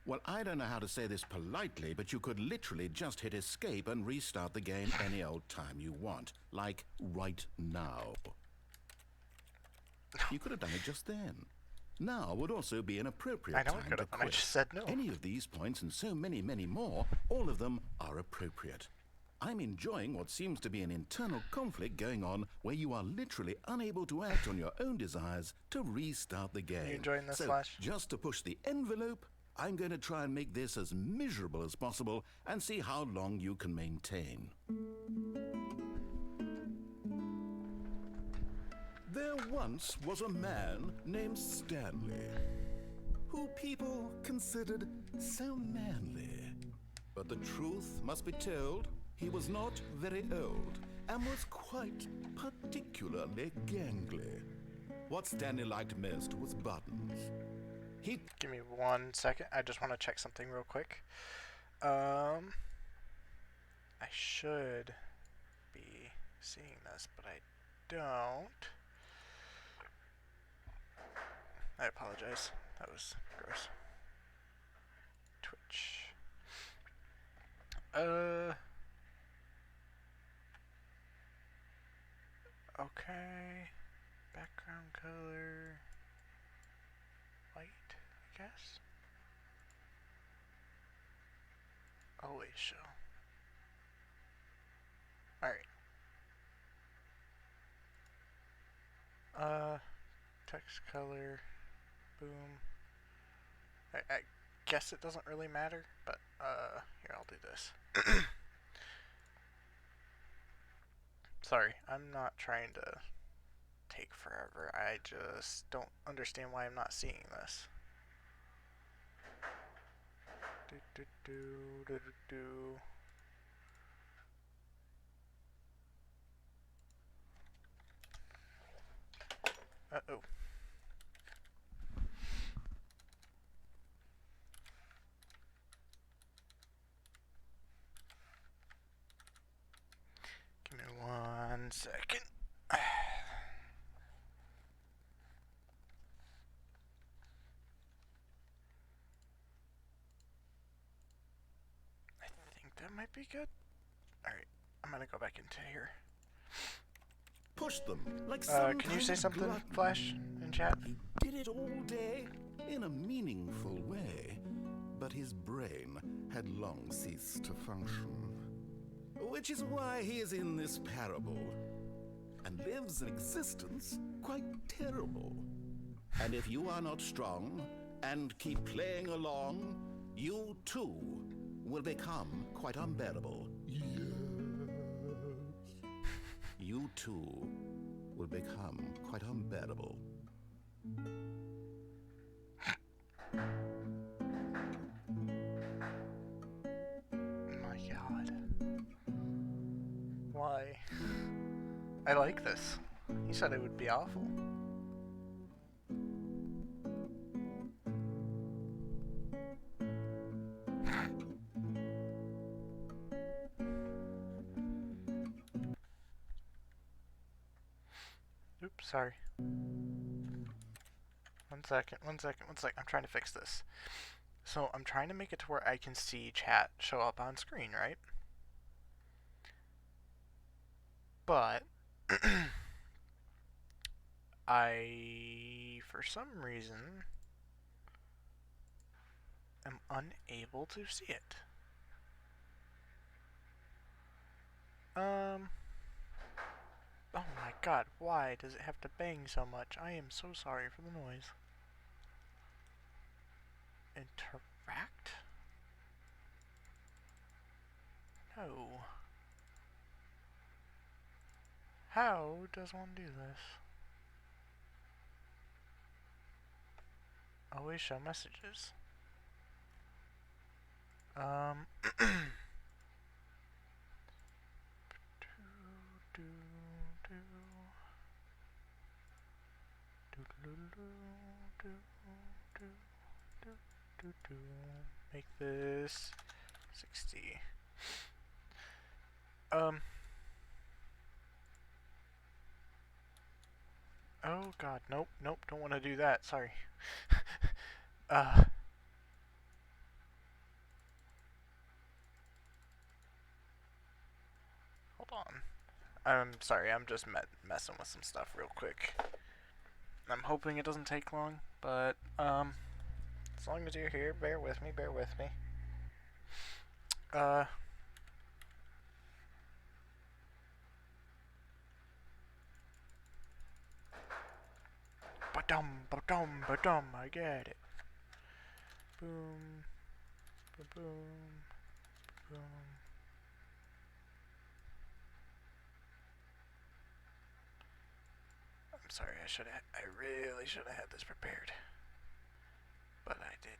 Well, I don't know how to say this politely, but you could literally just hit escape and restart the game any old time you want. Like, right now. You could have done it just then. Now would also be an appropriate I know time I could to have, and I quit. just said no. Any of these points and so many, many more, all of them are appropriate. I'm enjoying what seems to be an internal conflict going on where you are literally unable to act on your own desires to restart the game. You enjoying this, So, Flash? just to push the envelope, I'm going to try and make this as miserable as possible and see how long you can maintain. There once was a man named Stanley, who people considered so manly. But the truth must be told, he was not very old and was quite particularly gangly. What Stanley liked most was buttons. Give me 1 second. I just want to check something real quick. I should be seeing this, but I don't. I apologize. That was gross. Twitch. Okay. Background color. White, I guess. Always show. Alright. Text color. Boom. guess it doesn't really matter, but here, I'll do this. Sorry, I'm not trying to take forever. I just don't understand why I'm not seeing this. Uh-oh. Give me 1 second. I think that might be good. Alright, I'm gonna go back into here. Push them like some can you say kind of something, glutton. Flash, in chat? He did it all day in a meaningful way, but his brain had long ceased to function. Which is why he is in this parable and lives an existence quite terrible. And if you are not strong and keep playing along, you too will become quite unbearable. You too will become quite unbearable. My god. Why? I like this. He said it would be awful. Oops, sorry. 1 second. I'm trying to fix this. So I'm trying to make it to where I can see chat show up on screen, right? But I, for some reason, am unable to see it. Oh my god, why does it have to bang so much? I am so sorry for the noise. Interact? No. How does one do this? Always show messages. Make this 60. Oh god, nope, don't want to do that, sorry. Hold on. I'm sorry, I'm just messing with some stuff real quick. I'm hoping it doesn't take long, but, as long as you're here, bear with me. Ba-dum, I get it. Boom, boom, boom. I'm sorry, I really should have had this prepared. But I didn't.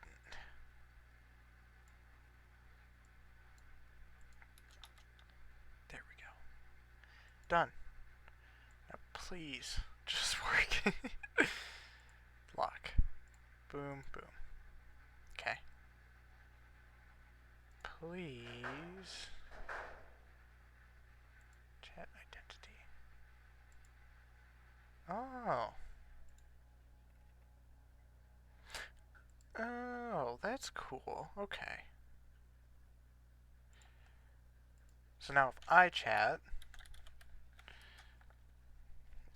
There we go. Done. Now please, just work. Lock. Boom, boom. Okay. Please. Chat identity. Oh. Oh, that's cool. Okay. So now if I chat,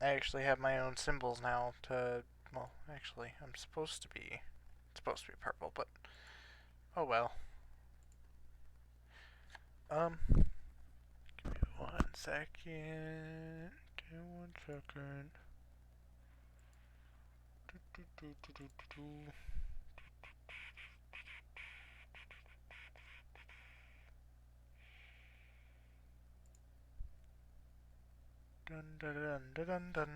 I actually have my own symbols now to, well, actually, it's supposed to be purple, but, oh well. Give me 1 second. Give me 1 second. Dun, dun, dun, dun, dun, dun.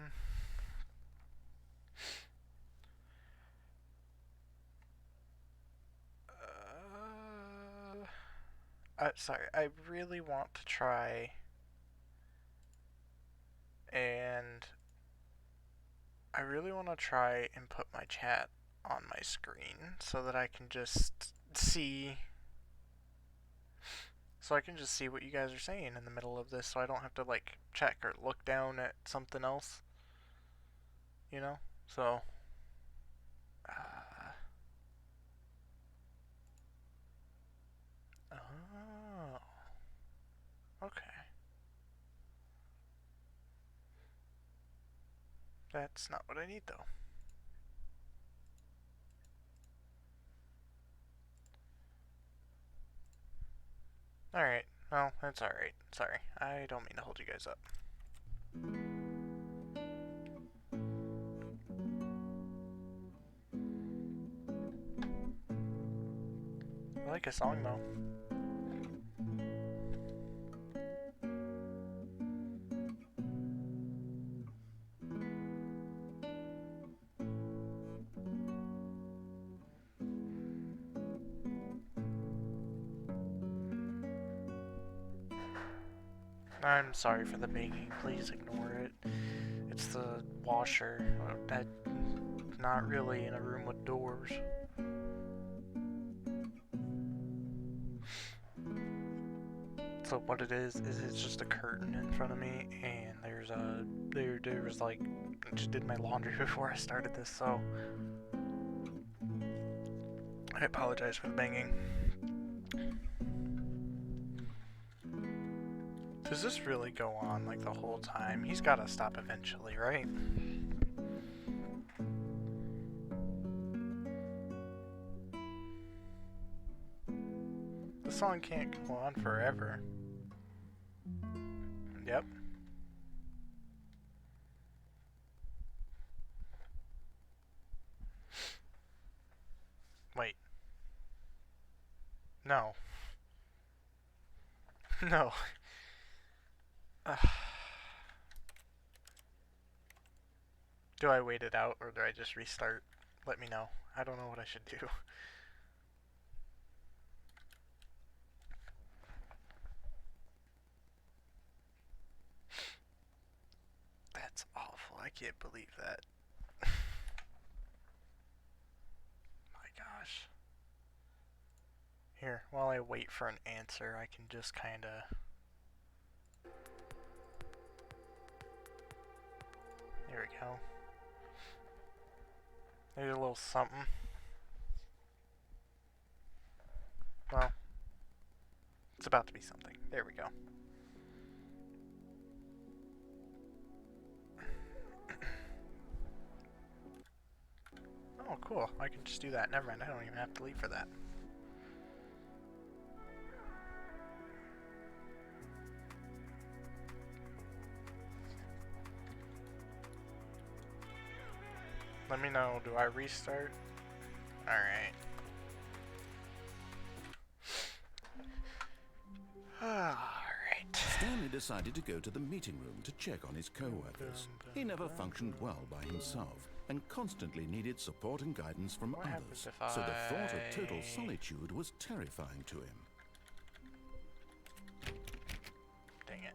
Sorry, I really want to try and put my chat on my screen so that I can just see what you guys are saying in the middle of this, so I don't have to like check or look down at something else, you know? So oh, okay. That's not what I need though. Alright, well, that's alright. Sorry, I don't mean to hold you guys up. I like a song though. I'm sorry for the banging, please ignore it. It's the washer. That's not really in a room with doors. So what it is it's just a curtain in front of me, and there was like, I just did my laundry before I started this, so I apologize for the banging. Does this really go on like the whole time? He's gotta stop eventually, right? The song can't go on forever. Yep. Wait. No. No. Do I wait it out or do I just restart? Let me know. I don't know what I should do. That's awful. I can't believe that. My gosh. Here, while I wait for an answer, I can just kinda... There we go. There's a little something. Well, it's about to be something. There we go. Oh, cool. I can just do that. Never mind. I don't even have to leave for that. Let me know. Do I restart? Alright. Alright. Stanley decided to go to the meeting room to check on his co-workers. He never functioned well by himself and constantly needed support and guidance from What happens others, if so the thought of I- total solitude was terrifying to him. Dang it.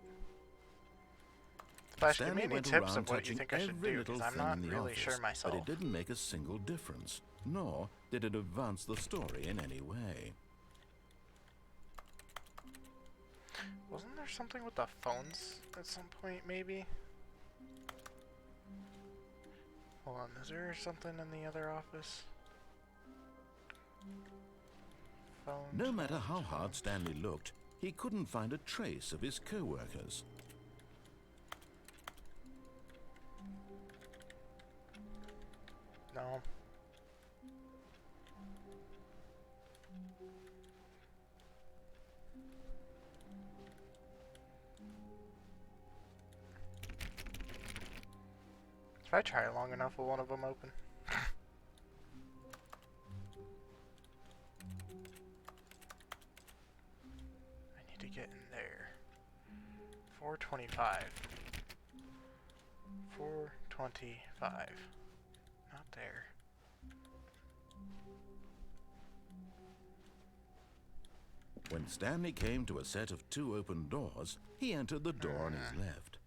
Flash, give me Stanley any went tips around of what you touching think I should every do, little because I'm thing not in the really office, sure myself. but it didn't make a single difference, nor did it advance the story in any way. Wasn't there something with the phones at some point, maybe? Hold on, is there something in the other office? Phones, No matter how phones, hard phones. Stanley looked, he couldn't find a trace of his co-workers. No. If I try long enough, will one of them open? I need to get in there. 425. 425. Not there. When Stanley came to a set of 2 open doors, he entered the door on his left.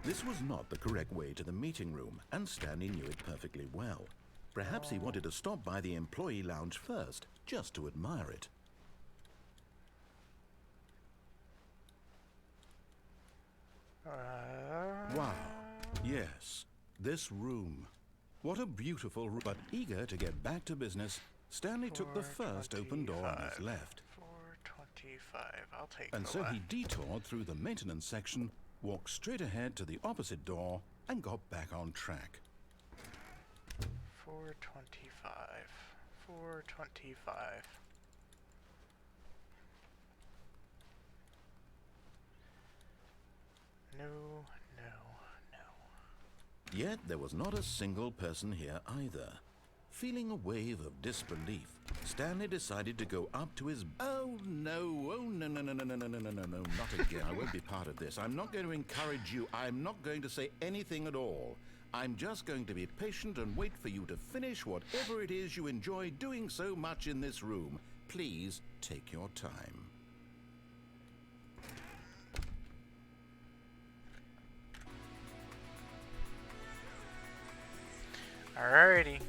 This was not the correct way to the meeting room, and Stanley knew it perfectly well. Perhaps he wanted to stop by the employee lounge first, just to admire it. Wow, yes, this room. What a beautiful room. But eager to get back to business, Stanley took the first open door on his left. 425, I'll take And the so he left. detoured through the maintenance section, walked straight ahead to the opposite door, and got back on track. 425. 425. No, no, no. Yet there was not a single person here either. Feeling a wave of disbelief, Stanley decided to go up to his... Oh no, no, not again. I won't be part of this. I'm not going to encourage you. I'm not going to say anything at all. I'm just going to be patient and wait for you to finish whatever it is you enjoy doing so much in this room. Please take your time. Alrighty.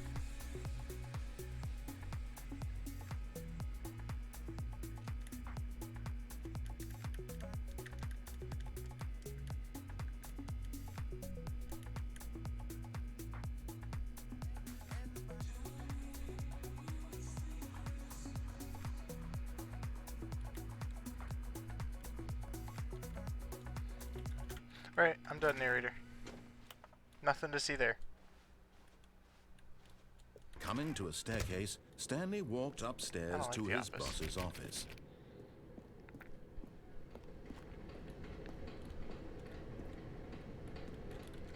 Right, I'm done, narrator. Nothing to see there. Coming to a staircase, Stanley walked upstairs like to the his office. boss's office.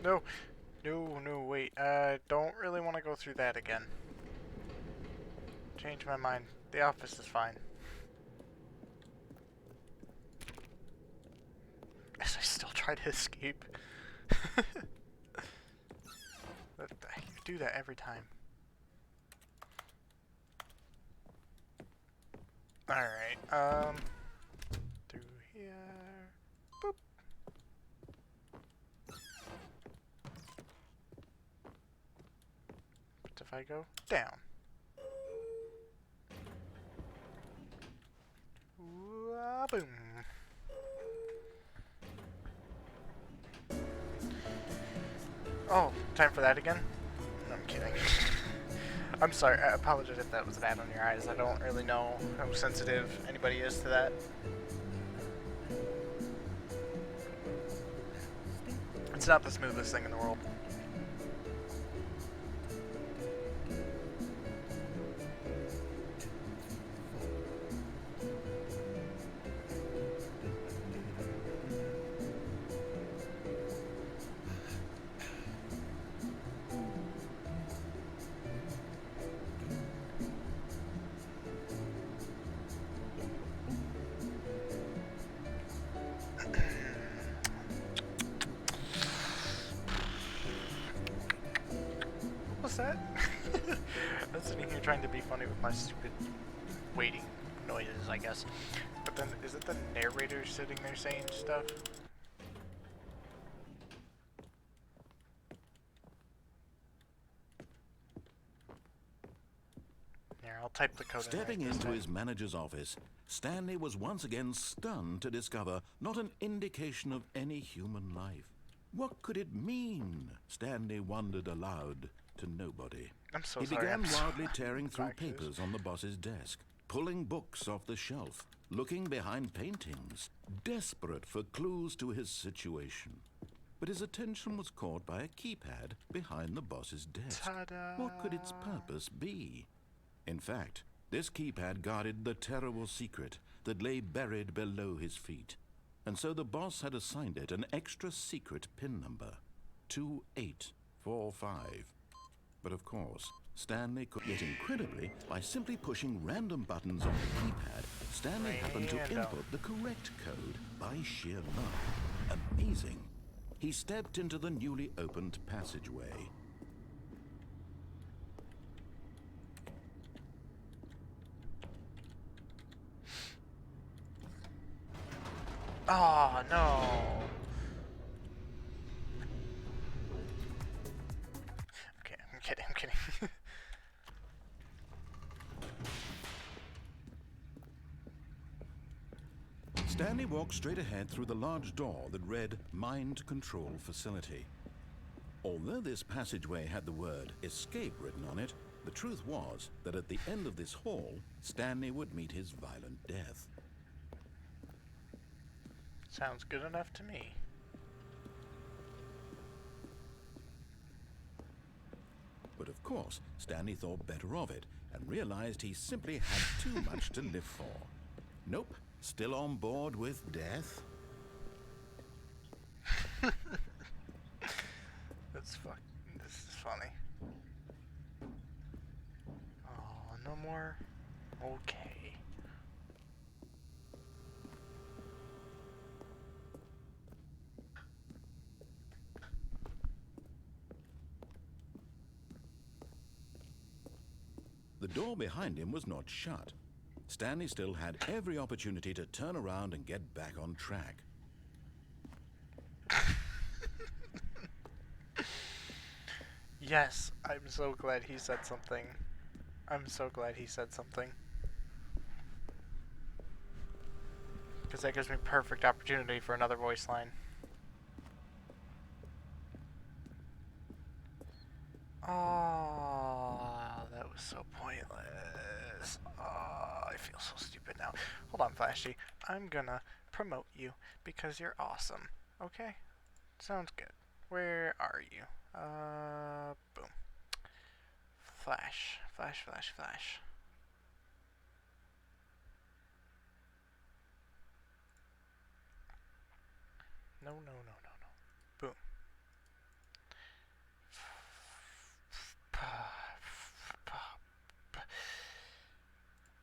No, no, wait. Don't really want to go through that again. Change my mind. The office is fine. As I still try to escape. You do that every time. Alright, through here. Boop. What if I go down? Boom. Oh, time for that again? No, I'm kidding. I'm sorry, I apologize if that was bad on your eyes. I don't really know how sensitive anybody is to that. It's not the smoothest thing in the world. What's that? I'm sitting here trying to be funny with my stupid waiting noises, I guess. But then, is it the narrator sitting there saying stuff? Here, I'll type the code Stepping in right this into time. his manager's office, Stanley was once again stunned to discover not an indication of any human life. What could it mean? Stanley wondered aloud to nobody. I'm so He sorry. began I'm so wildly tearing through obnoxious. papers on the boss's desk, pulling books off the shelf, looking behind paintings, desperate for clues to his situation. But his attention was caught by a keypad behind the boss's desk. Ta-da! What could its purpose be? In fact, this keypad guarded the terrible secret that lay buried below his feet. And so the boss had assigned it an extra secret PIN number, 2845. But of course, Stanley could, yet incredibly, by simply pushing random buttons on the keypad, Stanley happened to Random. input the correct code by sheer luck. Amazing. he stepped into the newly opened passageway. Oh, no. Okay, I'm kidding, I'm kidding. Stanley walked straight ahead through the large door that read Mind Control Facility. Although this passageway had the word escape written on it, the truth was that at the end of this hall, Stanley would meet his violent death. Sounds good enough to me. But of course, Stanley thought better of it and realized he simply had too much to live for. Nope, still on board with death. This is funny. Oh, no more? Okay. The door behind him was not shut. Stanley still had every opportunity to turn around and get back on track. Yes, I'm so glad he said something. I'm so glad he said something. Because that gives me perfect opportunity for another voice line. Oh, that was so pointless. Oh, I feel so stupid now. Hold on, Flashy. I'm gonna promote you because you're awesome. Okay? Sounds good. Where are you? Boom. Flash. Flash, flash, flash. No, no, no, no, no. Boom.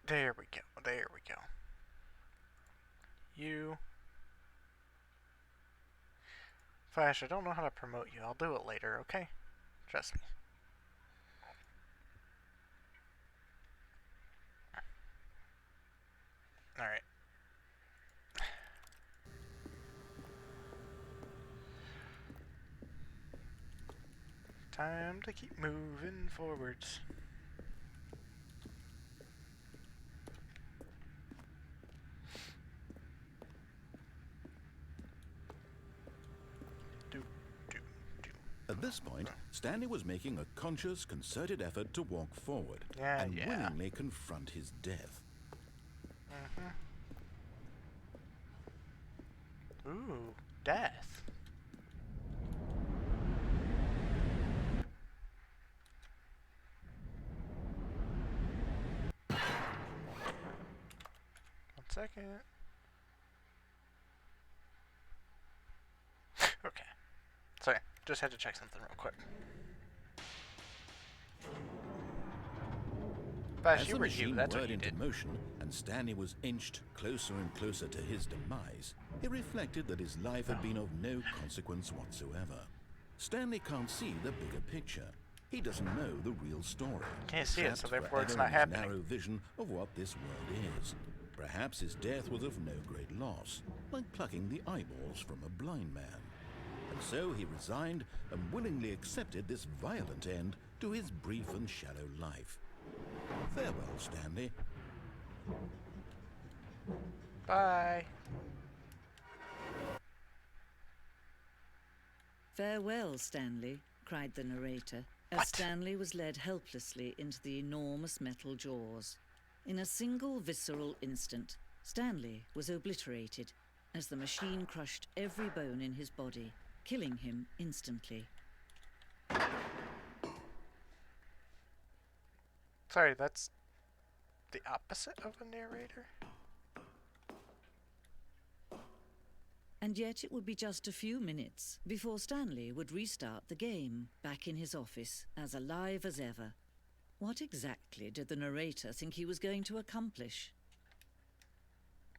There we go. There we go. You. Flash, I don't know how to promote you. I'll do it later, okay? Trust me. Alright. Time to keep moving forwards. At this point, Stanley was making a conscious, concerted effort to walk forward and willingly confront his death. Ooh, death. One second. Okay. Sorry, just had to check something real quick. As the machine whirred into motion and Stanley was inched closer and closer to his demise, he reflected that his life had been of no consequence whatsoever. Stanley can't see the bigger picture. He doesn't know the real story. Can't see it, so trapped therefore it's forever not in his happening. narrow vision of what this world is. Perhaps his death was of no great loss, like plucking the eyeballs from a blind man. And so he resigned and willingly accepted this violent end to his brief and shallow life. Farewell, Stanley. Bye. Farewell, Stanley, cried the narrator, as Stanley was led helplessly into the enormous metal jaws. In a single visceral instant, Stanley was obliterated as the machine crushed every bone in his body, killing him instantly. Sorry, that's the opposite of a narrator? And yet it would be just a few minutes before Stanley would restart the game, back in his office, as alive as ever. What exactly did the narrator think he was going to accomplish?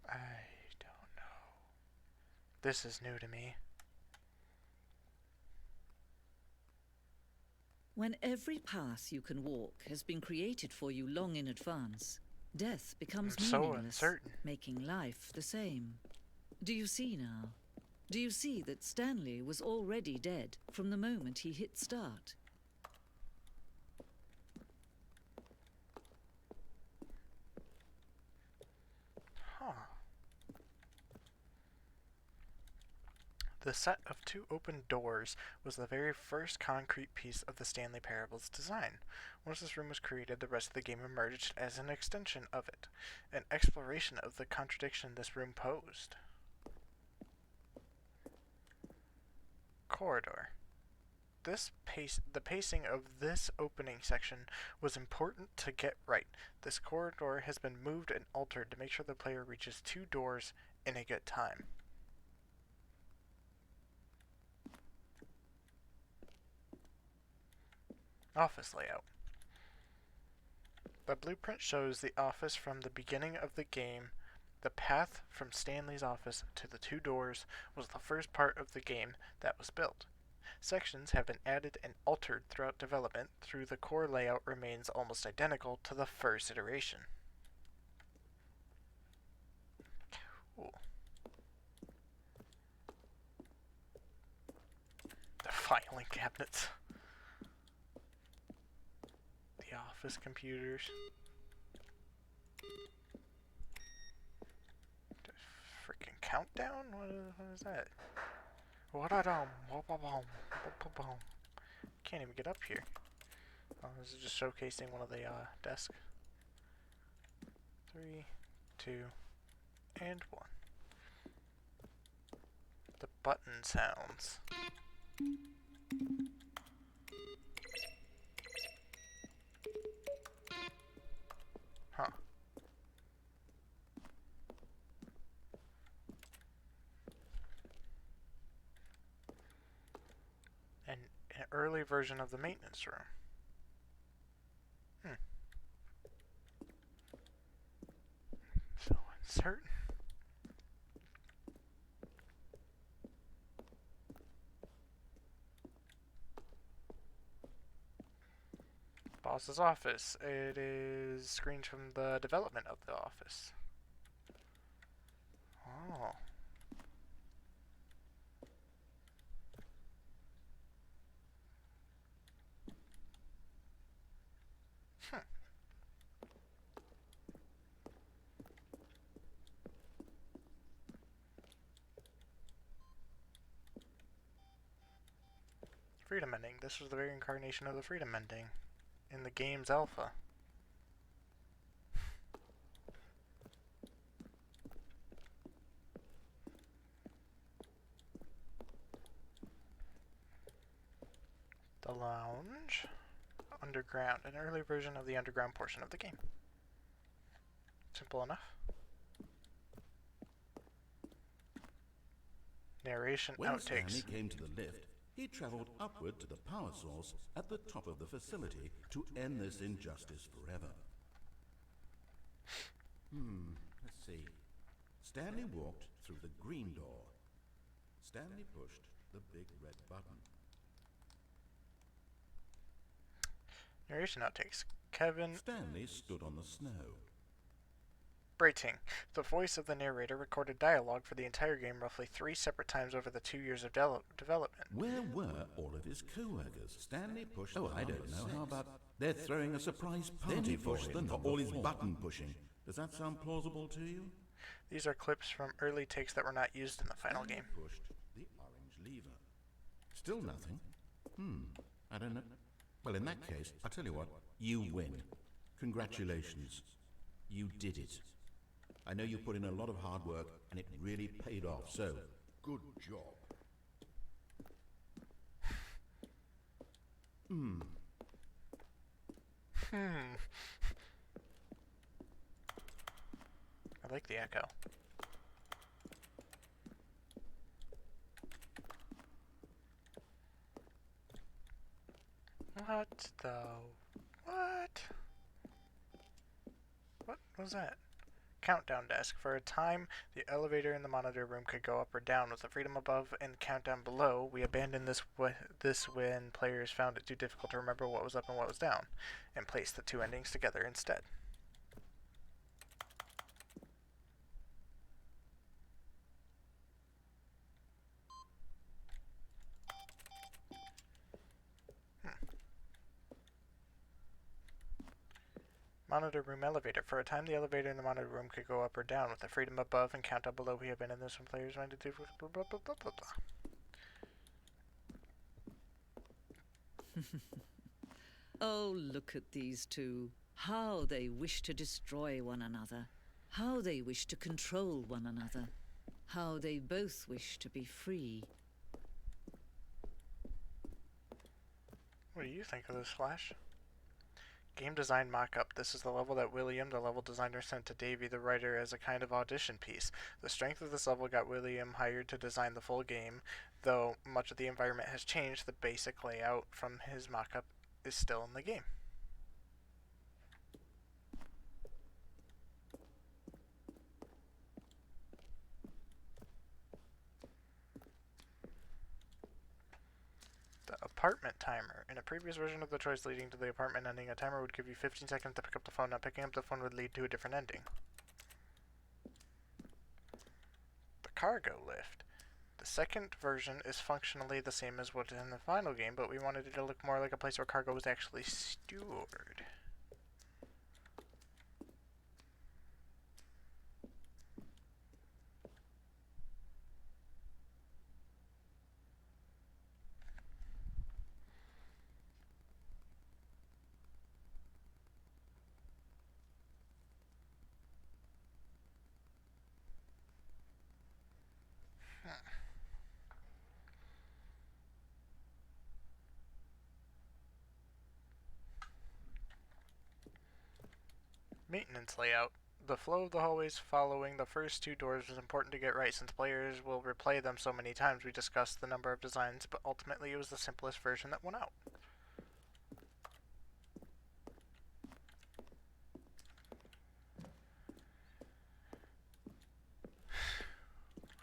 I don't know. This is new to me. When every path you can walk has been created for you long in advance, death becomes I'm so meaningless, uncertain. making life the same. Do you see now? Do you see that Stanley was already dead from the moment he hit start? Huh. The set of 2 open doors was the very first concrete piece of the Stanley Parable's design. Once this room was created, the rest of the game emerged as an extension of it, an exploration of the contradiction this room posed. Corridor. The pacing of this opening section was important to get right. This corridor has been moved and altered to make sure the player reaches 2 doors in a good time. Office layout. The blueprint shows the office from the beginning of the game. The path from Stanley's office to the 2 doors was the first part of the game that was built. Sections have been added and altered throughout development. Through the core layout remains almost identical to the first iteration. Cool. The filing cabinets. The office computers. The freaking countdown? What is that? Can't even get up here. Oh, this is just showcasing one of the desks. 3, 2, and 1. The button sounds. Huh. An early version of the maintenance room. So uncertain. Boss's office. It is screens from the development of the office. Oh. Freedom ending. This was the very incarnation of the freedom ending in the game's alpha. The lounge. Underground. An early version of the underground portion of the game. Simple enough. Narration When outtakes. Stanley came to the lift, he traveled upward to the power source at the top of the facility to end this injustice forever. Let's see. Stanley walked through the green door. Stanley pushed the big red button. Narration outtakes. Kevin Stanley stood on the snow. Brating. The voice of the narrator recorded dialogue for the entire game roughly 3 separate times over the 2 years of development. Where were all of his co-workers? Stanley pushed. Oh, I don't know. How about they're throwing a surprise party for him for all his button pushing? Does that sound plausible to you? These are clips from early takes that were not used in the final game. Pushed the orange lever. Still nothing. I don't know. Well, in that case, I'll tell you what. You win. Congratulations. You did it. I know you put in a lot of hard work, and it really paid off, so good job. I like the echo. What the... What? What was that? countdown desk. For a time, the elevator in the monitor room could go up or down. With the freedom above and the countdown below, we abandoned this when players found it too difficult to remember what was up and what was down, and placed the two endings together instead. Monitor room elevator. For a time, the elevator in the monitor room could go up or down. With the freedom above and countdown below, we abandoned this when players wanted to do blah blah blah blah blah blah. Oh, look at these two. How they wish to destroy one another. How they wish to control one another. How they both wish to be free. What do you think of this, Flash? Game design mock-up. This is the level that William, the level designer, sent to Davey, the writer, as a kind of audition piece. The strength of this level got William hired to design the full game. Though much of the environment has changed, the basic layout from his mock-up is still in the game. The apartment timer. In a previous version of the choice leading to the apartment ending, a timer would give you 15 seconds to pick up the phone. Not picking up the phone would lead to a different ending. The cargo lift. The second version is functionally the same as what's in the final game, but we wanted it to look more like a place where cargo was actually stored. Maintenance layout. The flow of the hallways following the first two doors was important to get right since players will replay them so many times. We discussed the number of designs, but ultimately it was the simplest version that won out.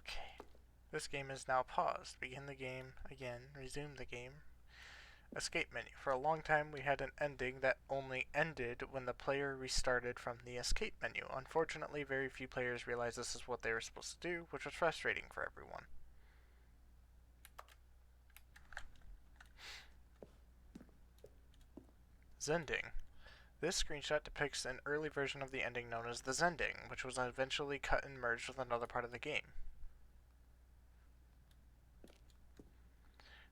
Okay. This game is now paused. Begin the game again. Resume the game. Escape menu. For a long time, we had an ending that only ended when the player restarted from the escape menu. Unfortunately, very few players realized this is what they were supposed to do, which was frustrating for everyone. Zending. This screenshot depicts an early version of the ending known as the Zending, which was eventually cut and merged with another part of the game.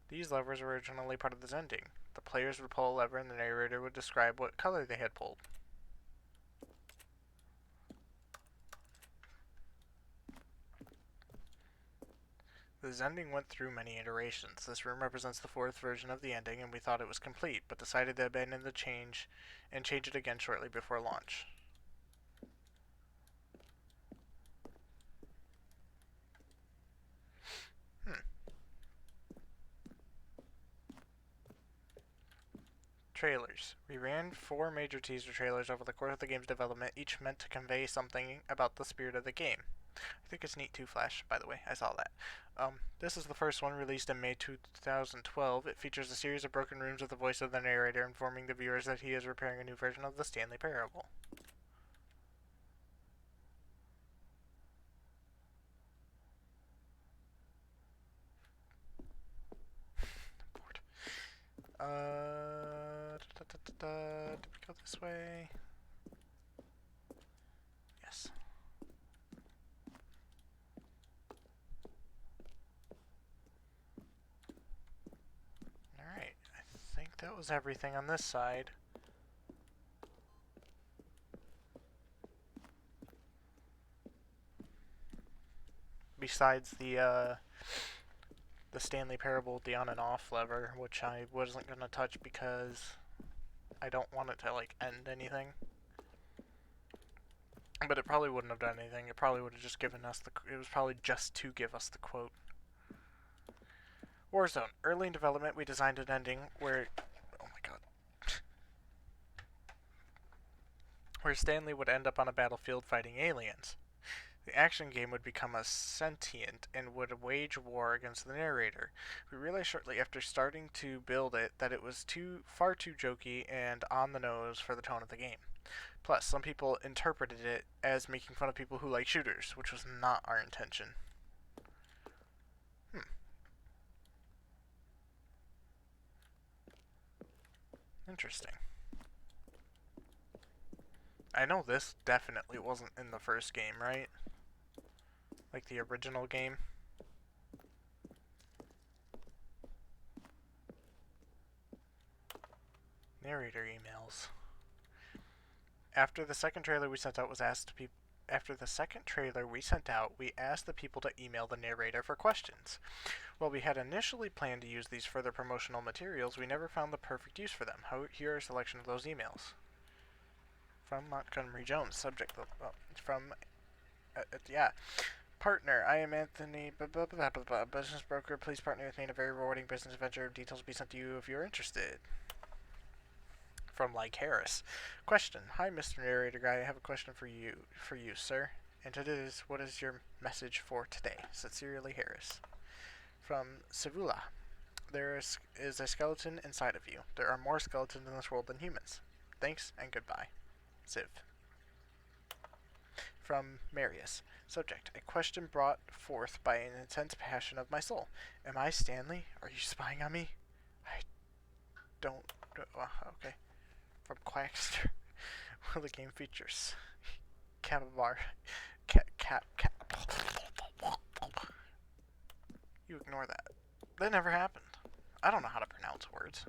These levers were originally part of the Zending. The players would pull a lever and the narrator would describe what color they had pulled. The Zending went through many iterations. This room represents the fourth version of the ending, and we thought it was complete, but decided to abandon the change and change it again shortly before launch. Trailers. We ran 4 major teaser trailers over the course of the game's development, each meant to convey something about the spirit of the game. I think it's neat too, Flash, by the way. I saw that. This is the first one, released in May 2012. It features a series of broken rooms with the voice of the narrator informing the viewers that he is repairing a new version of the Stanley Parable. Did we go this way? Yes. Alright, I think that was everything on this side. Besides the Stanley Parable with the on and off lever, which I wasn't going to touch because I don't want it to, like, end anything. But it probably wouldn't have done anything. It probably would have just given us it was probably just to give us the quote. Warzone. Early in development, we designed an ending where... Oh my god. where Stanley would end up on a battlefield fighting aliens. The action game would become a sentient and would wage war against the narrator. We realized shortly after starting to build it that it was far too jokey and on the nose for the tone of the game. Plus, some people interpreted it as making fun of people who like shooters, which was not our intention. Interesting. I know this definitely wasn't in the first game, right? Like the original game. Narrator emails. After the second trailer we sent out, we asked the people to email the narrator for questions. While we had initially planned to use these further promotional materials, we never found the perfect use for them. Here are a selection of those emails. From Montgomery Jones, subject, Partner, I am Anthony, business broker. Please partner with me in a very rewarding business venture. Details will be sent to you if you're interested. From Like Harris. Question. Hi, Mr. Narrator Guy. I have a question for you, sir. And it is, what is your message for today? Sincerely, Harris. From Sivula. There is a skeleton inside of you. There are more skeletons in this world than humans. Thanks and goodbye. Ziv. From Marius. Subject. A question brought forth by an intense passion of my soul. Am I Stanley? Are you spying on me? I don't... okay. From Quackster. Well, the game features Capibar. You ignore that. That never happened. I don't know how to pronounce words.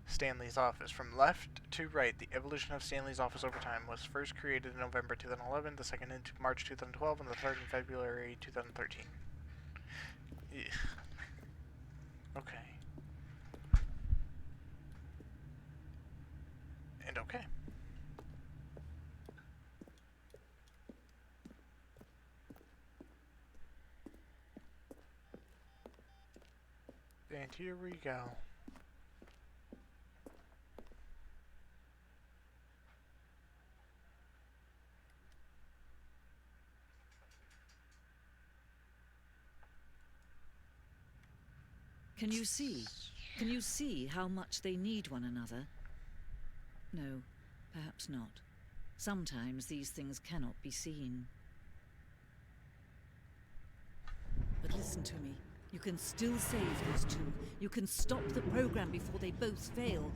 Stanley's office. From left to right, the evolution of Stanley's office over time was first created in November 2011, the second in March 2012, and the third in February 2013. Ugh. Okay. And okay. And here we go. Can you see? Can you see how much they need one another? No, perhaps not. Sometimes these things cannot be seen. But listen to me. You can still save those two. You can stop the program before they both fail.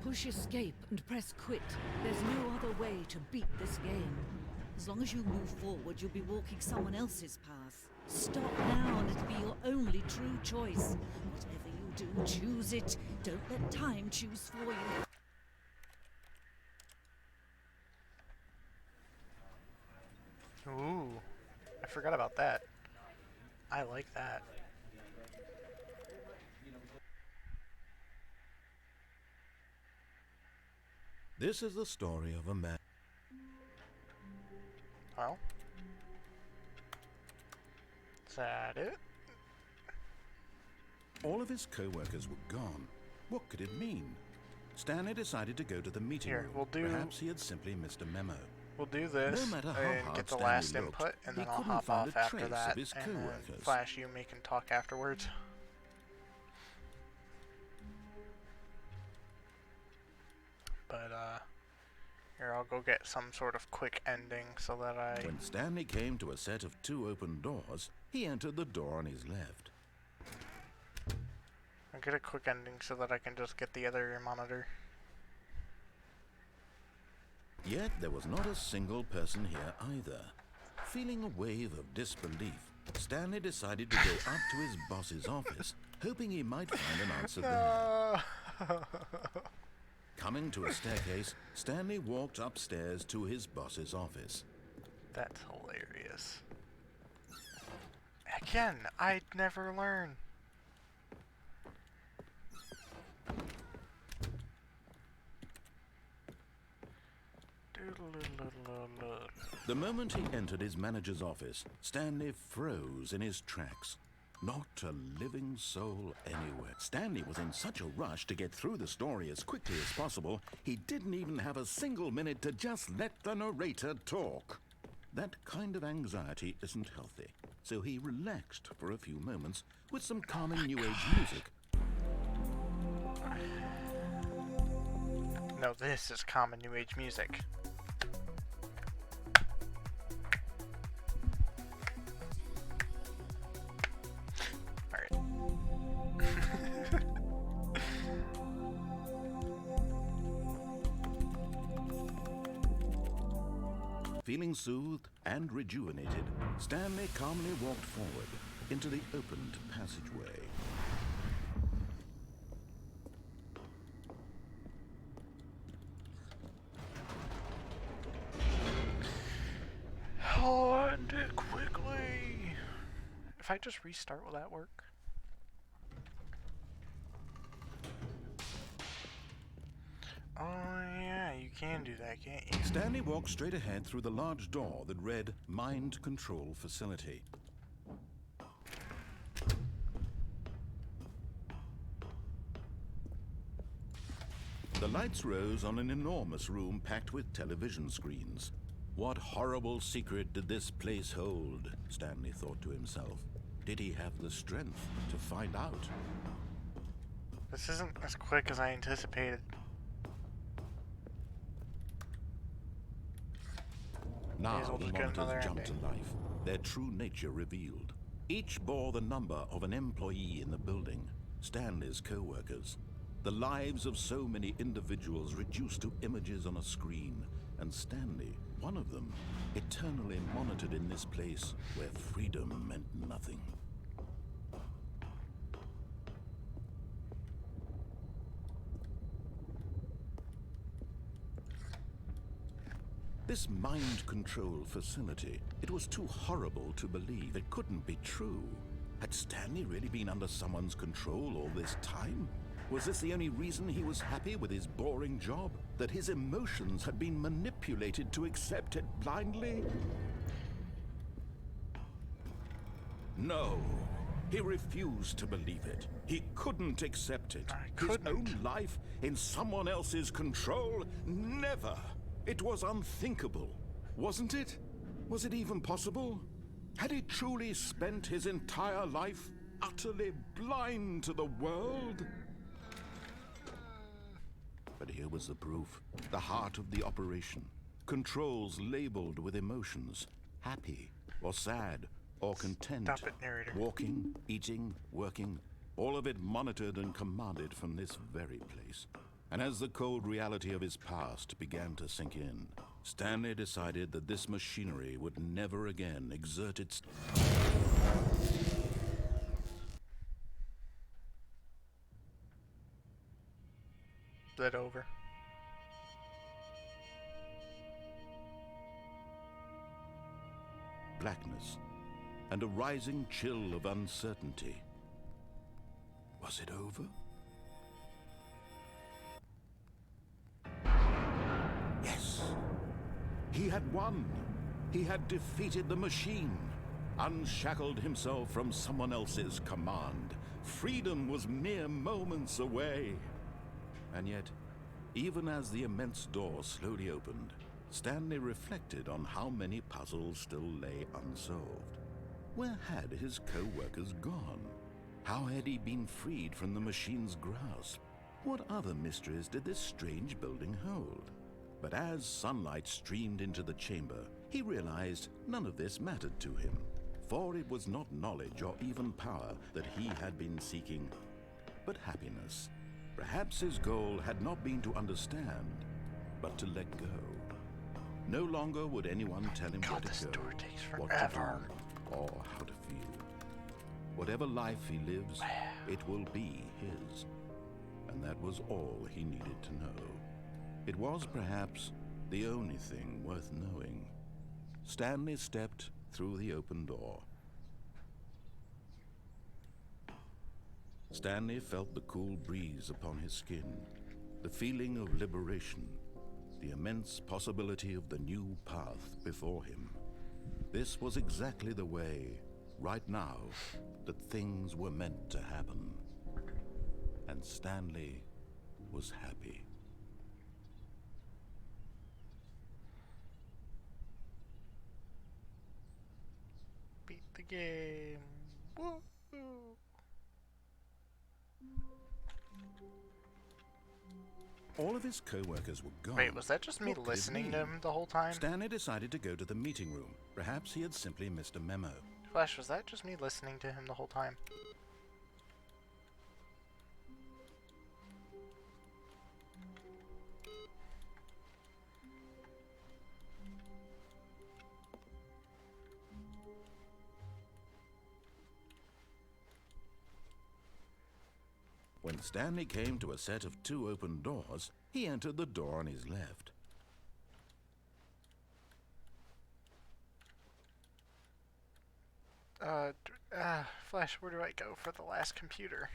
Push escape and press quit. There's no other way to beat this game. As long as you move forward, you'll be walking someone else's path. Stop now and it'll be your only true choice. Whatever you do, choose it. Don't let time choose for you. Ooh, I forgot about that. I like that. This is the story of a man. Well, is that it? All of his co-workers were gone. What could it mean? Stanley decided to go to the meeting Here, room. we'll do- Perhaps he had simply missed a memo. We'll do this No matter how and hard get the Stanley last looked, input, and he then I'll couldn't hop find off a after trace that, of his and then co-workers. Flash, you may can talk afterwards. But, here, I'll go get some sort of quick ending so that I... When Stanley came to a set of two open doors, he entered the door on his left. I'll get a quick ending so that I can just get the other monitor. Yet there was not a single person here either. Feeling a wave of disbelief, Stanley decided to go up to his boss's office, hoping he might find an answer there. Coming to a staircase, Stanley walked upstairs to his boss's office. That's hilarious. Again, I'd never learn. The moment he entered his manager's office, Stanley froze in his tracks. Not a living soul anywhere. Stanley was in such a rush to get through the story as quickly as possible, he didn't even have a single minute to just let the narrator talk. That kind of anxiety isn't healthy, so he relaxed for a few moments with some calming New Age music. No, this is common New Age music. Alright. Feeling soothed and rejuvenated, Stanley calmly walked forward into the opened passageway. End it quickly. If I just restart, will that work? Oh yeah, you can do that, can't you? Stanley walked straight ahead through the large door that read Mind Control Facility. The lights rose on an enormous room packed with television screens. What horrible secret did this place hold? Stanley thought to himself. Did he have the strength to find out? This isn't as quick as I anticipated. Now we'll the just get another monitors jumped to ending. life, their true nature revealed. Each bore the number of an employee in the building, Stanley's co-workers. The lives of so many individuals reduced to images on a screen, and Stanley, one of them, eternally monitored in this place where freedom meant nothing. This mind control facility, it was too horrible to believe. It couldn't be true. Had Stanley really been under someone's control all this time? Was this the only reason he was happy with his boring job? That his emotions had been manipulated to accept it blindly? No. He refused to believe it. He couldn't accept it. His own life in someone else's control? Never. It was unthinkable, wasn't it? Was it even possible? Had he truly spent his entire life utterly blind to the world? But here was the proof. The heart of the operation. Controls labeled with emotions. Happy, or sad, or content. Stop it, narrator. Walking, eating, working. All of it monitored and commanded from this very place. And as the cold reality of his past began to sink in, Stanley decided that this machinery would never again exert its... That over. blackness and a rising chill of uncertainty. Was it over? Yes. He had won. He had defeated the machine, unshackled himself from someone else's command. Freedom was mere moments away. And yet, even as the immense door slowly opened, Stanley reflected on how many puzzles still lay unsolved. Where had his co-workers gone? How had he been freed from the machine's grasp? What other mysteries did this strange building hold? But as sunlight streamed into the chamber, he realized none of this mattered to him, for it was not knowledge or even power that he had been seeking, but happiness. Perhaps his goal had not been to understand, but to let go. No longer would anyone tell him where to go, what to do, or how to feel. Whatever life he lives, it will be his. And that was all he needed to know. It was perhaps the only thing worth knowing. Stanley stepped through the open door. Stanley felt the cool breeze upon his skin, the feeling of liberation, the immense possibility of the new path before him. This was exactly the way right now that things were meant to happen. And Stanley was happy. Beat the game. Woo! All of his co-workers were gone. Wait, was that just me What could it listening to mean? him the whole time? Stanley decided to go to the meeting room. Perhaps he had simply missed a memo. Flash, was that just me listening to him the whole time? When Stanley came to a set of 2 open doors, he entered the door on his left. Flash, where do I go for the last computer?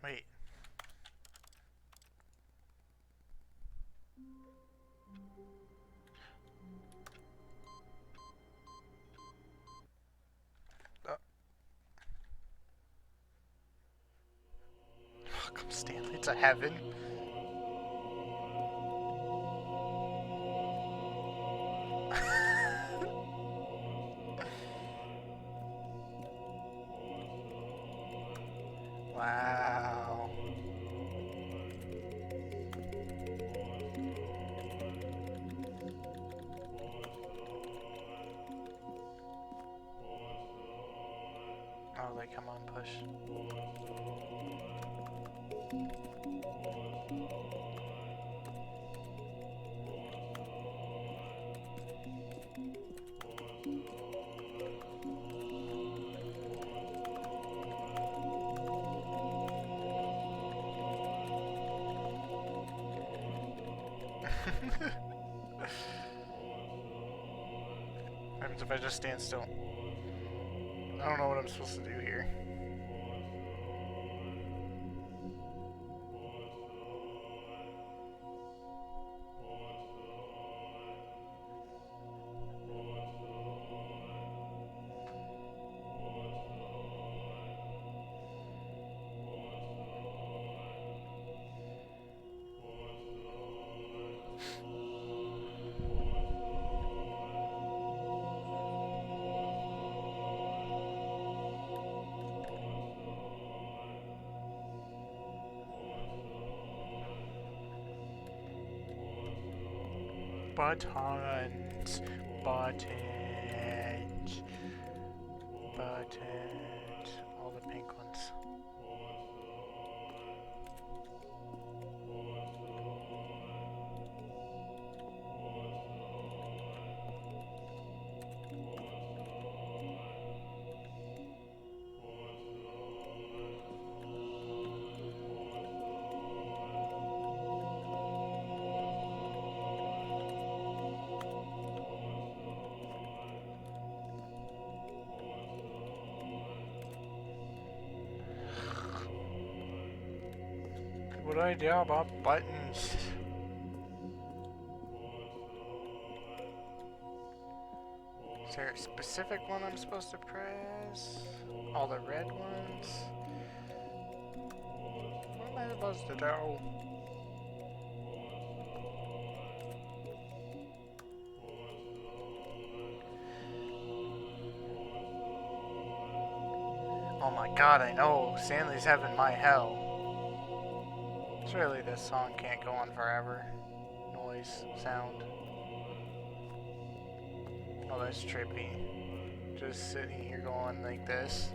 Wait. Welcome, Stanley, to heaven. Wow. Oh, they come on, push. What happens if I just stand still? I don't know what I'm supposed to do here. Buttons, buttons, buttons, all the pink ones. What do I do about buttons? Is there a specific one I'm supposed to press? All the red ones? What am I supposed to do? Oh my god, I know. Stanley's having my hell. Surely this song can't go on forever. Noise, sound. Oh, that's trippy. Just sitting here going like this.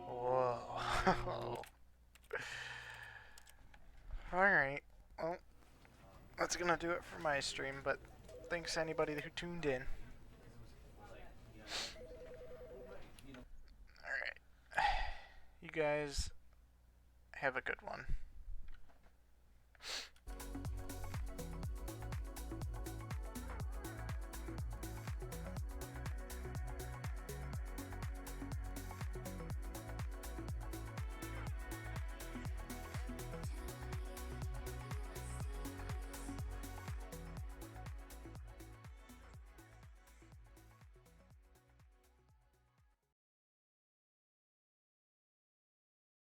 Whoa. Alright. Well, that's gonna do it for my stream, but thanks to anybody who tuned in. Alright. You guys have a good one.